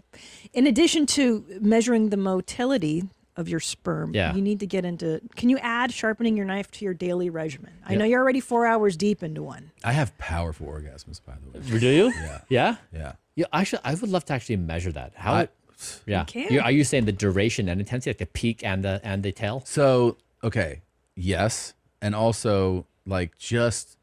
In addition to measuring the motility of your sperm, Yeah. you need to get into. Can you add sharpening your knife to your daily regimen? I Yeah. know you're already 4 hours deep into one. I have powerful orgasms, by the way. Do you? Yeah. Yeah? Yeah. Yeah, actually, I would love to actually measure that. How? Yeah. You can. Are you saying the duration and intensity, like the peak and the tail? So, okay, yes, and also like just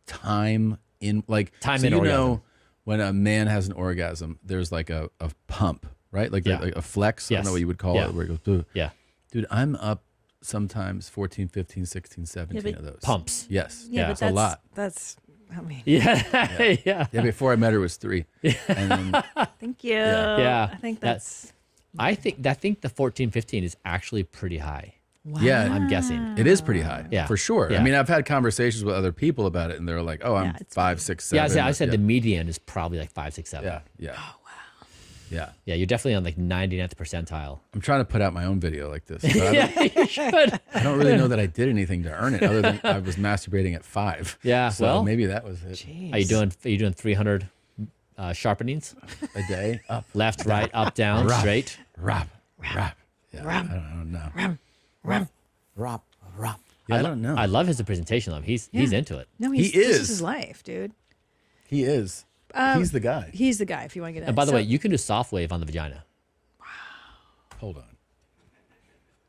time in like Time so in you orgasm. know when a man has an orgasm, there's like a pump, right? Like, Yeah. like a flex. I don't know Yes. what you would call Yeah. it. Where it goes, "Ugh." Yeah. Dude, I'm up sometimes 14, 15, 16, 17 but- of those Pumps. Yes, Yeah, but it's a lot. That's. I mean. Yeah. Yeah. Yeah, before I met her it was 3. And then, Thank you. Yeah. I think that's. I think the 14, 15 is actually pretty high. Wow. yeah, I'm guessing. it is pretty high. Yeah. for sure. Yeah. I mean, I've had conversations with other people about it, and they're like, "Oh, I'm 5, 6, 7." Yeah, I said the median is probably like 5, 6, 7. Yeah, yeah. Oh wow. Yeah. Yeah, you're definitely on like 99th percentile. I'm trying to put out my own video like this. But I Yeah, you should. I don't really know that I did anything to earn it, other than I was masturbating at 5. Yeah, so well, maybe that was it. Are you doing 300 sharpenings a day? Up, left, right, up, down, Rap. straight. Rap. Yeah, I don't know. Rub. Yeah, I don't know. I love his presentation. He's into it. No, He this is. is his life, dude. He is. He's the guy. He's the guy. If you want to get in. And by the way, you can do soft wave on the vagina. Hold on.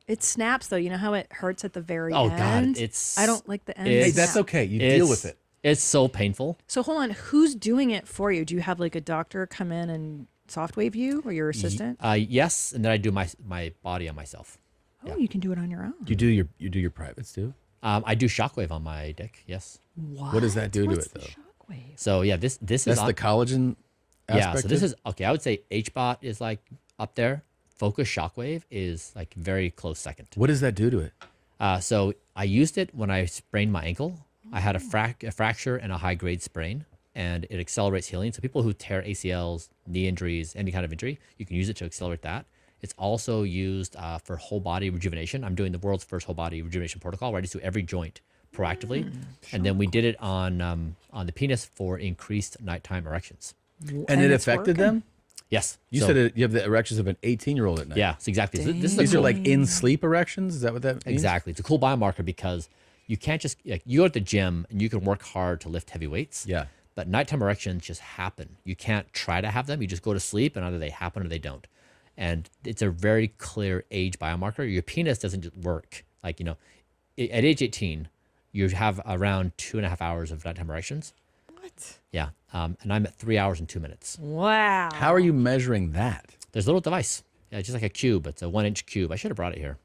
It snaps though. You know how it hurts at the very Oh, end. God, I don't like the end. Hey, that's okay. You deal with it. It's so painful. So hold on. Who's doing it for you? Do you have like a doctor come in and soft wave you, or your assistant? Yes, and then I do my body on myself. Oh, you can do it on your own. You do your privates too. I do shockwave on my dick. Yes. What does that do to it though? So yeah, this is That's the collagen aspect. Yeah, so this is okay. I would say HBOT is like up there. Focus shockwave is like very close second. What does that do to it? So I used it when I sprained my ankle. I had a fracture and a high grade sprain, and it accelerates healing. So people who tear ACLs, knee injuries, any kind of injury, you can use it to accelerate that. It's also used for whole body rejuvenation. I'm doing the world's first whole body rejuvenation protocol where I just do every joint proactively, and then we did it on the penis for increased nighttime erections. And it affected them? Yes. You said you have the erections of an 18-year-old at night. Yeah, exactly. So this is These are like in-sleep erections? Is that what that means? Exactly. It's a cool biomarker because you can't just, like, you go to the gym and you can work hard to lift heavy weights. Yeah. But nighttime erections just happen. You can't try to have them. You just go to sleep and either they happen or they don't. And it's a very clear age biomarker. Your penis doesn't just work. Like, at age 18, you have around 2.5 hours of nighttime erections. What? Yeah. And I'm at 3 hours and 2 minutes. Wow. How are you measuring that? There's a little device. Yeah, just like a cube. It's a 1-inch cube. I should have brought it here.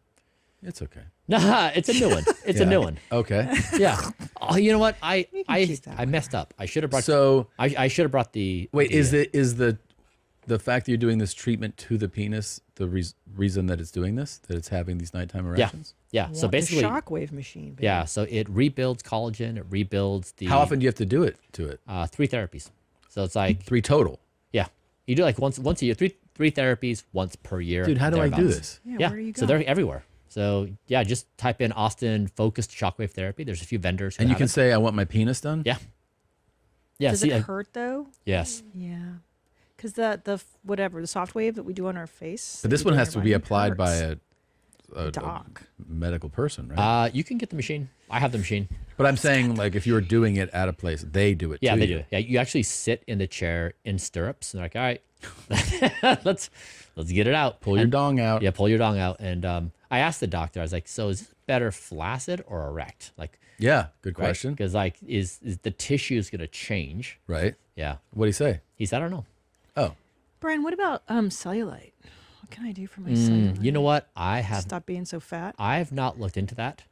It's okay. Nah, it's a new one. It's a new one. Okay. Yeah. Oh, you know what? I messed up. I should have brought. So I should have brought the. Wait, is the fact that you're doing this treatment to the penis the reason that it's doing this? That it's having these nighttime erections? Yeah. So basically, the shockwave machine. Baby. Yeah. So it rebuilds collagen. It rebuilds the. How often do you have to do it to it? 3 therapies. So it's like 3 total. Yeah. You do like once a year. Three therapies once per year. Dude, how do I do this? Yeah. Where do you go? So they're everywhere. So yeah, just type in Austin focused shockwave therapy. There's a few vendors. And you can say, I want my penis done? Yeah. Yeah. Does it hurt though? Yes. Yeah. Because the soft wave that we do on our face. But this one has to be applied by a doc, medical person, right? You can get the machine. I have the machine. But I'm saying, like, if you were doing it at a place, they do it. Yeah, to they you. do it. Yeah, you actually sit in the chair in stirrups, and they're like, all right, let's get it out. Pull your dong out. Yeah, pull your dong out. And I asked the doctor, I was like, so is it better flaccid or erect? Like, yeah, good question. Because like, is the tissue is gonna change? Right. Yeah. What did he say? He said, I don't know. Oh. Brian, what about cellulite? What can I do for my cellulite? You know what? I have Stop being so fat. I have not looked into that.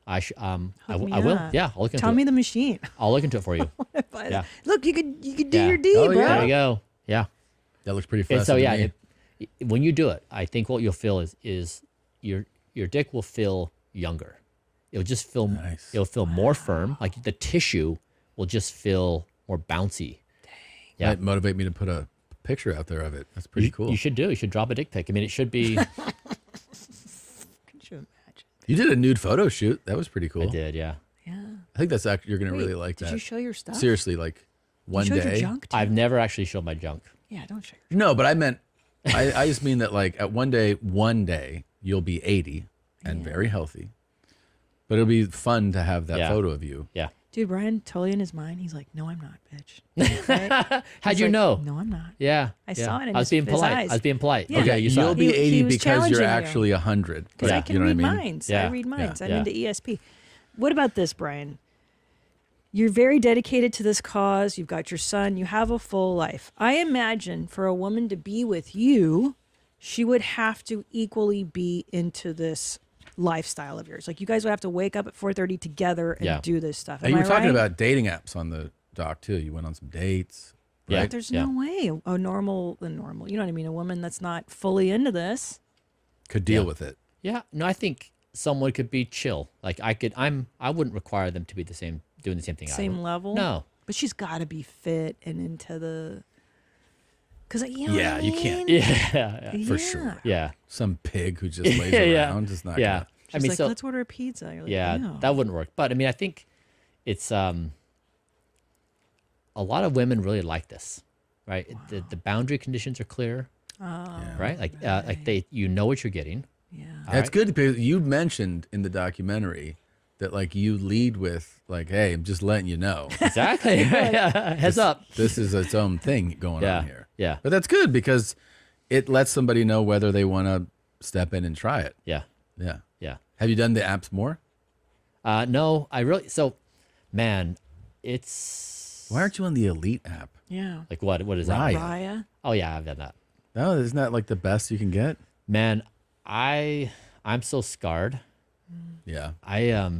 I Hook me will. up. Yeah, I'll look into Tell it. me the machine. I'll look into it for you. Yeah. Look, you could do Yeah. your D, Oh, bro. yeah. There you go. Yeah. That looks pretty And fast. so yeah, when you do it, I think what you'll feel is your dick will feel younger. It'll just feel it'll feel more firm. Like the tissue will just feel more bouncy. Dang. Yeah. Might motivate me to put a picture out there of it. That's pretty cool. You should do. You should drop a dick pic. I mean, it should be. Could you imagine? You did a nude photo shoot. That was pretty cool. I did. Yeah. Yeah. I think that's actually you're gonna Wait, really like did that. you show your stuff? Seriously, like one showed your day. junk too? I've never actually showed my junk. Yeah, don't show. No, but I meant I just mean that like at one day you'll be 80 and very healthy. But it'll be fun to have that photo of you. Yeah. Dude, Brian totally in his mind. He's like, "No, I'm not, bitch." Right? How'd He's you like, know? No, I'm not. Yeah. I saw it in I was his being polite. eyes. I was being polite. Yeah. Okay, you saw You'll it. be 80 He was because you're challenging you. actually 100. Because I can you know read what I mean? minds. Yeah. I read minds. Yeah. I'm into ESP. What about this, Brian? You're very dedicated to this cause. You've got your son. You have a full life. I imagine for a woman to be with you, she would have to equally be into this lifestyle of yours. Like you guys would have to wake up at 4:30 together and do this stuff. And you Am were I talking right? about dating apps on the doc too. You went on some dates. Yeah. Right? There's no way a normal, you know what I mean? A woman that's not fully into this. Could deal with it. Yeah. No, I think someone could be chill. Like I wouldn't require them to be doing the same thing. Same level? No. But she's got to be fit and into the. Because, you know Yeah, what I you mean? can't. Yeah. For Yeah. sure. Yeah. Some pig who just lays Yeah. around is not Yeah. gonna. She's I mean, like, so let's order a pizza. You're like, yeah, "Ew." that wouldn't work. But I mean, I think it's a lot of women really like this, right? Wow. The boundary conditions are clear, Oh, right? Like you know what you're getting. Yeah. That's good because you mentioned in the documentary that like you lead with like, hey, I'm just letting you know. Exactly. Heads up. This is its own thing going on here. Yeah. But that's good because it lets somebody know whether they want to step in and try it. Yeah. Yeah. Yeah. Have you done the apps more? No, man, it's. Why aren't you on the Elite app? Yeah. Like what? What is Raya. that? Raya. Oh yeah, I've done that. No, isn't that like the best you can get? Man, I'm so scarred. Yeah. I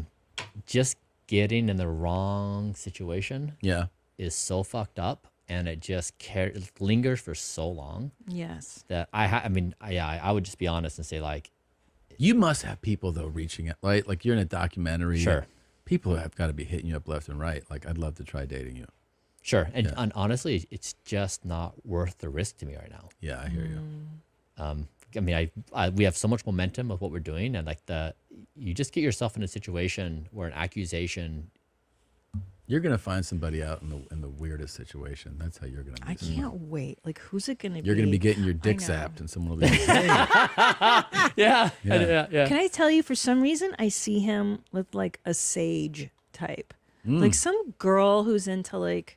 just getting in the wrong situation. Yeah. Is so fucked up, and it just it lingers for so long. Yes. That I would just be honest and say like, you must have people though reaching out, right? Like you're in a documentary. Sure. People have got to be hitting you up left and right. Like I'd love to try dating you. Sure. And, and honestly, it's just not worth the risk to me right now. Yeah, I hear you. I mean, we have so much momentum of what we're doing, and like you just get yourself in a situation where an accusation. You're gonna find somebody out in the weirdest situation. That's how you're gonna. I can't wait. Like, who's it gonna be? You're gonna be getting your dick zapped, and someone will be like, "Hey." Yeah. Can I tell you? For some reason, I see him with like a sage type, like some girl who's into like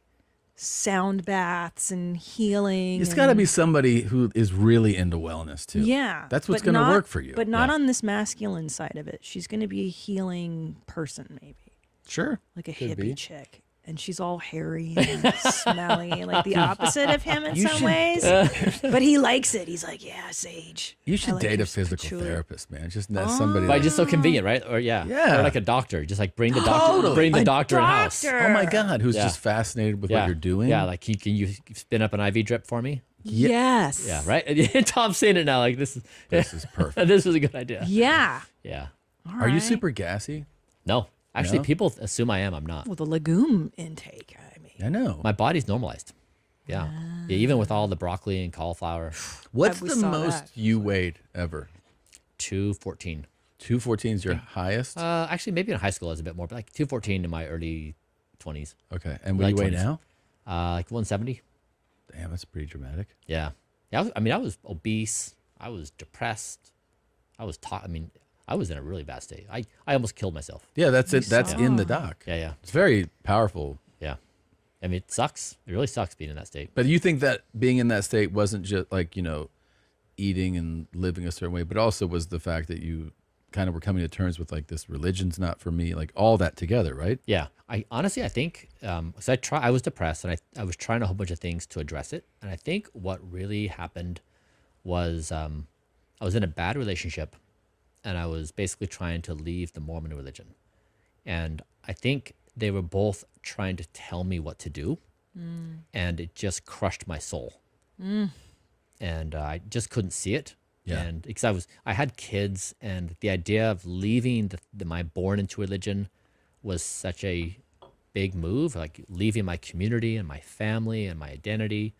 sound baths and healing. It's got to be somebody who is really into wellness too. Yeah, that's what's but going to not- work for you. But not on this masculine side of it. She's going to be a healing person, maybe. Sure. Like a Could hippie be. chick. And she's all hairy and smelly, like the opposite of him in You some should- ways. But he likes it. He's like, yeah, sage. You I should like date your a physical patchouli. therapist, man. Just somebody. But just so convenient, right? Or Yeah. or like a doctor. Just like bring the doctor, Totally. bring the A doctor in house. doctor. Oh my God, who's Yeah. just fascinated with Yeah. what you're doing? Yeah, like can you spin up an IV drip for me? Yes. Yeah, right. Tom's saying it now. Like this is perfect. this is a good idea. Yeah. Yeah. Are you super gassy? No, actually, No? people assume I am. I'm not. Well, the legume intake. I mean, I know. My body's normalized. Yeah. Yeah. Even with all the broccoli and cauliflower. What's we the saw most that. you weighed ever? 214. 214 is your highest? Actually, maybe in high school I was a bit more, but like 214 in my early 20s. Okay. And what do you weigh now? Like 170. Damn, that's pretty dramatic. Yeah. Yeah. I was obese. I was depressed. I was I was in a really bad state. I almost killed myself. Yeah, that's it. That's in the doc. Yeah, yeah. It's very powerful. Yeah. I mean, it sucks. It really sucks being in that state. But you think that being in that state wasn't just like, eating and living a certain way, but also was the fact that you kind of were coming to terms with like this religion's not for me, like all that together, right? Yeah. I think, so I was depressed and I was trying a whole bunch of things to address it. And I think what really happened was I was in a bad relationship and I was basically trying to leave the Mormon religion. And I think they were both trying to tell me what to do. And it just crushed my soul. And I just couldn't see it. Yeah. And because I had kids, and the idea of leaving my born into religion was such a big move, like leaving my community and my family and my identity.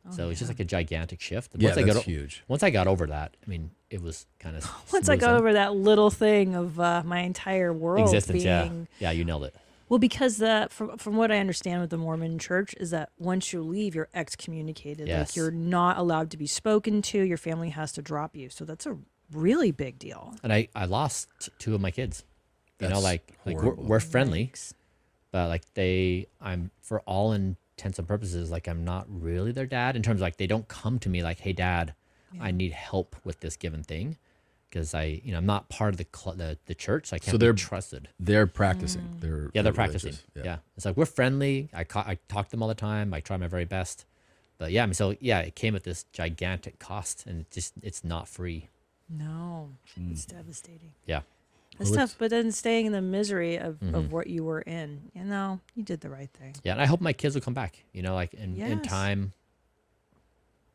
So it's just like a gigantic shift. And Yeah, that's huge. Once I got over that, I mean, it was kind of once I got over that little thing of my entire world existence. being. Yeah, you nailed it. Well, because from what I understand with the Mormon Church is that once you leave, you're excommunicated. Yes. Like you're not allowed to be spoken to. Your family has to drop you. So that's a really big deal. And I lost 2 of my kids. That's like horrible. we're friendly, but like I'm for all intents and purposes, like I'm not really their dad in terms of like they don't come to me like, hey dad, I need help with this given thing. Because I'm not part of the church, so I can't be trusted. They're practicing. They're practicing. religious. Yeah. It's like we're friendly. I talk to them all the time. I try my very best. But yeah, it came at this gigantic cost, and it's not free. No, it's devastating. Yeah. It's tough, but then staying in the misery of what you were in, you did the right thing. Yeah, and I hope my kids will come back. Like in time.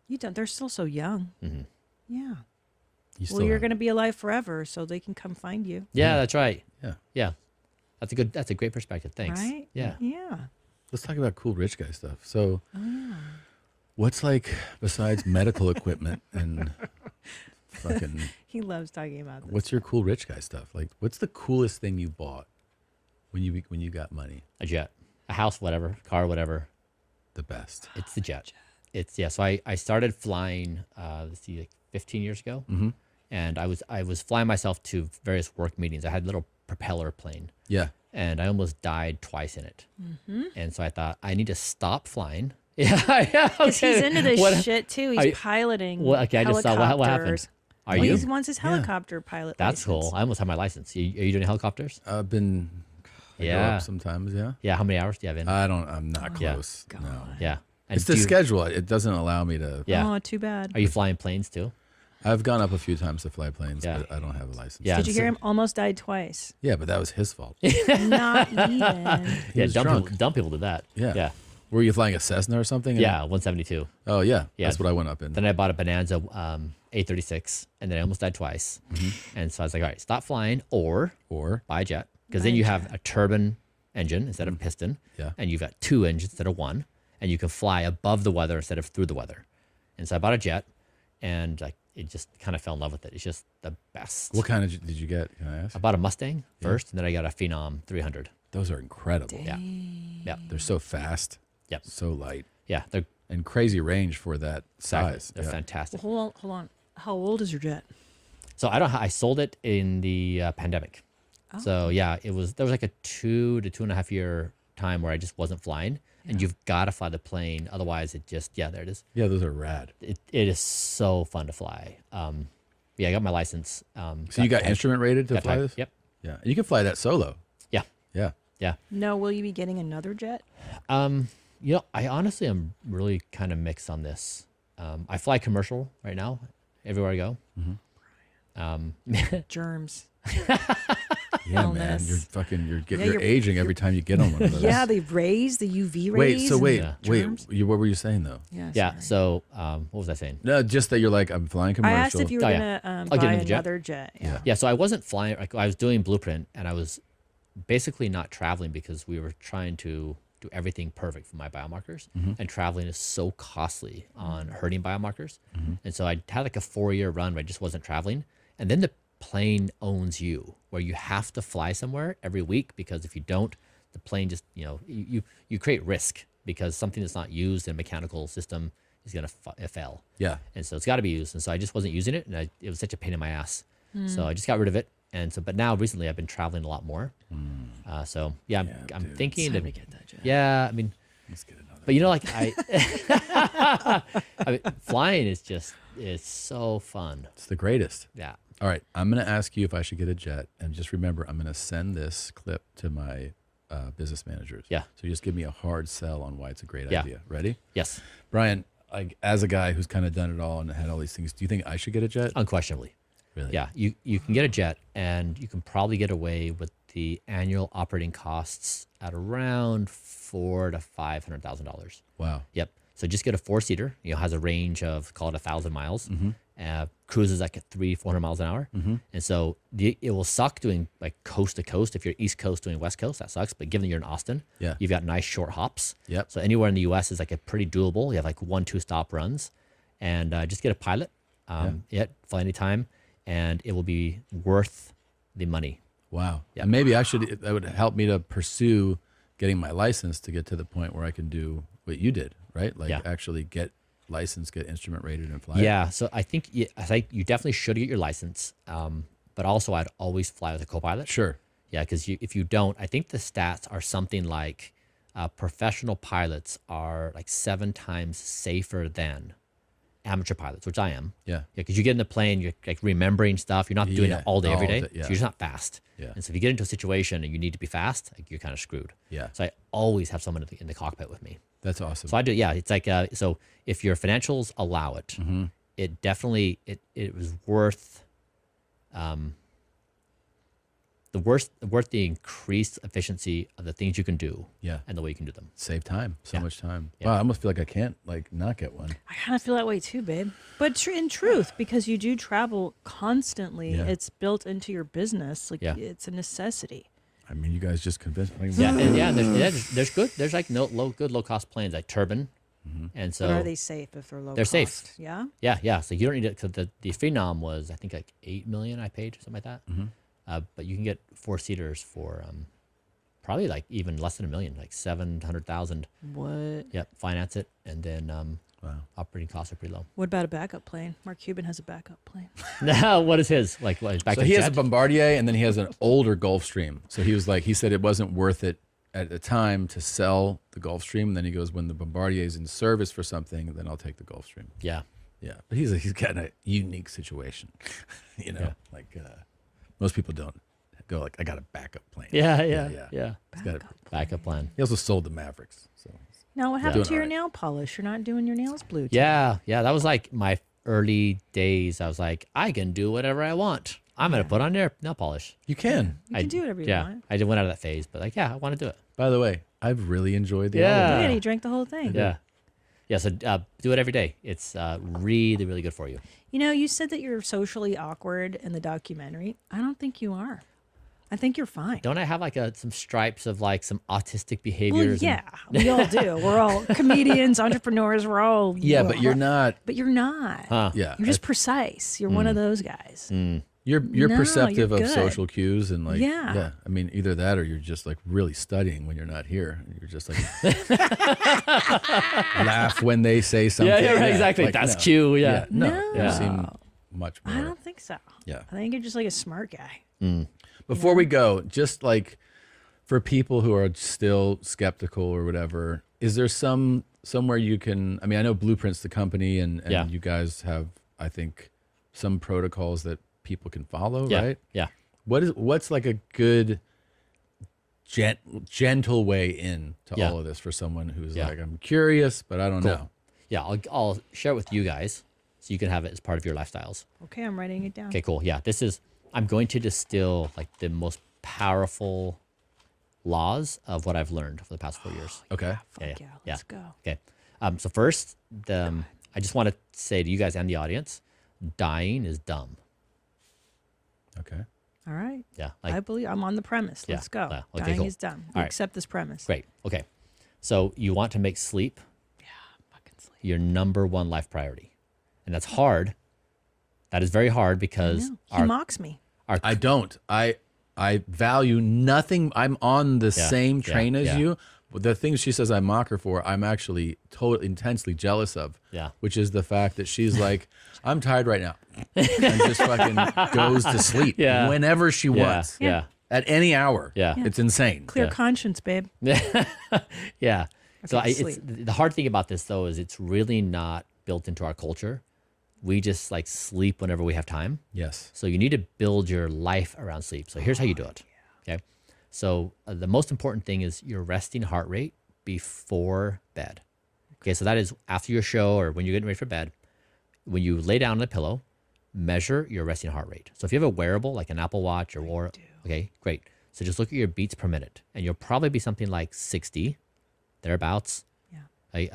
You don't. They're still so young. Mm-hmm. Yeah. Well, you're going to be alive forever, so they can come find you. Yeah, that's right. Yeah. Yeah. That's a great perspective. Thanks. Right? Yeah. Yeah. Let's talk about cool rich guy stuff. So, what's like besides medical equipment and fucking? He loves talking about this. What's your cool rich guy stuff? Like, what's the coolest thing you bought when you got money? A jet, a house, whatever, car, whatever. The best. It's the jet. So I started flying. Let's see, like 15 years ago. Mm-hmm. And I was flying myself to various work meetings. I had little propeller plane. Yeah. And I almost died twice in it. Mm-hmm. And so I thought I need to stop flying. Yeah, Because he's into this shit too. He's piloting. Well, okay, I just saw what happened. Are you? He wants his helicopter pilot. That's license. cool. I almost have my license. Are you doing helicopters? I've been. I go up sometimes. Yeah. Yeah. How many hours do you have in? I'm not close. No. Yeah. And It's the schedule. It doesn't allow me to. Yeah. Oh, too bad. Are you flying planes too? I've gone up a few times to fly planes, but I don't have a license. Yeah. Did you hear him? Almost died twice. Yeah, but that was his fault. Not even. Yeah, was dumb drunk. people did that. Yeah. Yeah. Were you flying a Cessna or something? Yeah, 172. Oh, yeah. That's what I went up in. Then I bought a Bonanza 836, and then I almost died twice. And so I was like, all right, stop flying or buy a jet. Because then you have a turbine engine instead of a piston. Yeah. And you've got 2 engines instead of 1. And you can fly above the weather instead of through the weather. And so I bought a jet, and it just kind of fell in love with it. It's just the best. What kind of did you get? Can I ask? I bought a Mustang first, and then I got a Phenom 300. Those are incredible. Yeah. Yeah. They're so fast. Yep. So light. Yeah. They're and crazy range for that size. They're fantastic. Well, hold on. How old is your jet? So I sold it in the pandemic. Oh. So yeah, there was like a 2 to 2.5 year time where I just wasn't flying, and you've got to fly the plane. Otherwise it just, there it is. Yeah, those are rad. It is so fun to fly. I got my license. So you got instrument rated to fly this? Yep. Yeah. You can fly that solo. Yeah. Yeah. Yeah. No, will you be getting another jet? I honestly am really kind of mixed on this. I fly commercial right now, everywhere I go. Germs. Yeah, man. You're aging every time you get on one of those. Yeah, the rays, the UV rays. Wait. What were you saying though? Yeah. So what was I saying? No, just that you're like, I'm flying commercial. I asked if you were gonna buy another jet. Yeah. So I wasn't flying. Like, I was doing Blueprint, and I was basically not traveling because we were trying to do everything perfect for my biomarkers, and traveling is so costly on hurting biomarkers. And so I had like a 4-year run where I just wasn't traveling, and then the plane owns you, where you have to fly somewhere every week, because if you don't, the plane just, you create risk because something that's not used in a mechanical system is going to fail. Yeah. And so it's got to be used. And so I just wasn't using it, and it was such a pain in my ass. So I just got rid of it. And so, but now recently I've been traveling a lot more. So yeah, I'm thinking to get that jet. Yeah, I mean, let's get another. But I mean, flying is it's so fun. It's the greatest. Yeah. All right, I'm going to ask you if I should get a jet, and just remember, I'm going to send this clip to my business managers. Yeah. So just give me a hard sell on why it's a great idea. Ready? Yes. Bryan, as a guy who's kind of done it all and had all these things, do you think I should get a jet? Unquestionably. Really? Yeah. You can get a jet, and you can probably get away with the annual operating costs at around $400,000 to $500,000. Wow. Yep. So just get a 4-seater. Has a range of, call it 1,000 miles. Cruises like at 300-400 miles an hour. And so it will suck doing like coast to coast. If you're East Coast doing West Coast, that sucks. But given that you're in Austin, you've got nice short hops. Yep. So anywhere in the U.S. is like a pretty doable. You have like 1-2 stop runs, and just get a pilot. Fly anytime, and it will be worth the money. Wow. Yeah. And maybe that would help me to pursue getting my license to get to the point where I can do what you did, right? Like actually get licensed, get instrument rated, and fly. Yeah. So I think you definitely should get your license. But also I'd always fly with a co-pilot. Sure. Yeah. Because if you don't, I think the stats are something like professional pilots are like 7 times safer than amateur pilots, which I am. Yeah. Because you get in the plane, you're like remembering stuff. You're not doing it all day, every day. So you're just not fast. Yeah. And so if you get into a situation and you need to be fast, like, you're kind of screwed. Yeah. So I always have someone in the cockpit with me. That's awesome. So I do. Yeah. It's like, so if your financials allow it, it definitely, it was worth, worth the increased efficiency of the things you can do. Yeah. And the way you can do them. Save time. So much time. Yeah. Wow. I almost feel like I can't not get one. I kind of feel that way too, babe. But in truth, because you do travel constly, it's built into your business. Like it's a necessity. I mean, you guys just convinced me. There's good. There's like good low cost planes like turbine, and so. But are they safe if they're low? They're cost? safe. Yeah. Yeah. So you don't need it, because the Phenom was, I think, like $8 million I paid, something like that. But you can get 4-seaters for probably like even less than $1 million, like $700,000. What? Yep. Finance it, and then Operating costs are pretty low. What about a backup plane? Mark Cuban has a backup plane. Now, what is his? Like, what, So he has a Bombardier, and then he has an older Gulfstream. So he said it wasn't worth it at the time to sell the Gulfstream. And then he goes, when the Bombardier is in service for something, then I'll take the Gulfstream. Yeah. Yeah. But he's got a unique situation. Most people don't go like, I got a backup plane. Yeah. He's got a backup plan. He also sold the Mavericks. So Now, what happened to your nail polish? You're not doing your nails blue. Yeah. That was like my early days. I was like, I can do whatever I want. I'm going to put on nail polish. You can. You can do whatever you want. I went out of that phase, but like, I want to do it. By the way, I've really enjoyed the Yeah, he drank the whole thing. Yeah. So do it every day. It's really, really good for you. You know, you said that you're socially awkward in the documentary. I don't think you are. I think you're fine. Don't I have like some stripes of like some autistic behaviors? Well, yeah, we all do. We're all comedians, entrepreneurs. We're all but you're not. But you're not. Huh. Yeah, You're just precise. You're one of those guys. You're No, perceptive you're of good. social cues and like Yeah. I mean, either that or you're just like really studying when you're not here. You're just like laugh when they say something. Yeah, right, exactly. Like, That's no. cue. Yeah. No. You seem much more. I don't think so. Yeah. I think you're just like a smart guy. Before we go, just like for people who are still skeptical or whatever, is there somewhere you can? I mean, I know Blueprint's the company, and you guys have, I think, some protocols that people can follow, right? Yeah. What's like a good gentle way in to all of this for someone who's like, I'm curious, but I don't know. Yeah, I'll share it with you guys so you can have it as part of your lifestyles. Okay, I'm writing it down. Okay, cool. Yeah, I'm going to distill like the most powerful laws of what I've learned for the past 4 years. Okay. Let's go. Okay. So first, I just want to say to you guys and the audience, dying is dumb. Okay. All right. Yeah. I believe I'm on the premise. Let's go. Yeah, okay, Dying cool. is dumb. All We right. accept this premise. Great. Okay. So you want to make sleep your number one life priority. And that's hard. That is very hard because He mocks me. I don't. I value nothing. I'm on the same train as you. But the things she says I mock her for, I'm actually totally intensely jealous of. Yeah. Which is the fact that she's like, I'm tired right now. And just fucking goes to sleep whenever she wants. Yeah. At any hour. Yeah. It's insane. Clear conscience, babe. Yeah. So Okay, it's sleep. the hard thing about this though is it's really not built into our culture. We just like sleep whenever we have time. Yes. So you need to build your life around sleep. So here's how you do it. Okay. So the most important thing is your resting heart rate before bed. Okay. So that is after your show or when you're getting ready for bed. When you lay down on the pillow, measure your resting heart rate. So if you have a wearable like an Apple Watch or okay, great. So just look at your beats per minute, and you'll probably be something like 60, thereabouts. Yeah.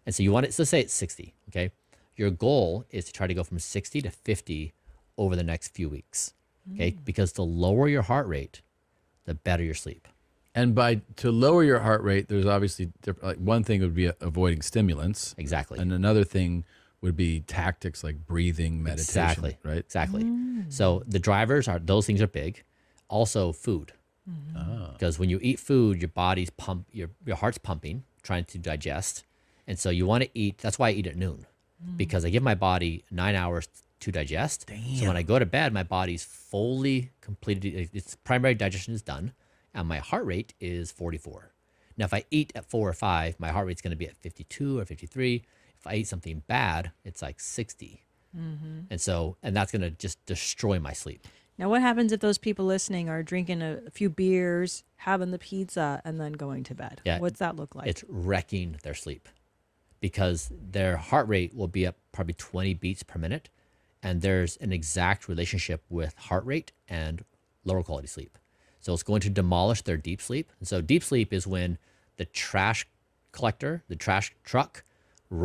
And so you want it. So let's say it's 60. Okay. Your goal is to try to go from 60 to 50 over the next few weeks. Okay. Because the lower your heart rate, the better your sleep. And to lower your heart rate, there's obviously like one thing would be avoiding stimulants. Exactly. And another thing would be tactics like breathing, meditation. Exactly. Right. Exactly. So the drivers those things are big. Also food. Because when you eat food, your body's your heart's pumping, trying to digest. And so you want to eat, that's why I eat at noon. Because I give my body 9 hours to digest. Damn. So when I go to bed, my body's fully completed. Its primary digestion is done, and my heart rate is 44. Now, if I eat at 4 or 5, my heart rate's going to be at 52 or 53. If I eat something bad, it's like 60. And that's going to just destroy my sleep. Now, what happens if those people listening are drinking a few beers, having the pizza, and then going to bed? Yeah. What's that look like? It's wrecking their sleep because their heart rate will be up probably 20 beats per minute. And there's an exact relationship with heart rate and lower quality sleep. So it's going to demolish their deep sleep. And so deep sleep is when the trash collector, the trash truck rolls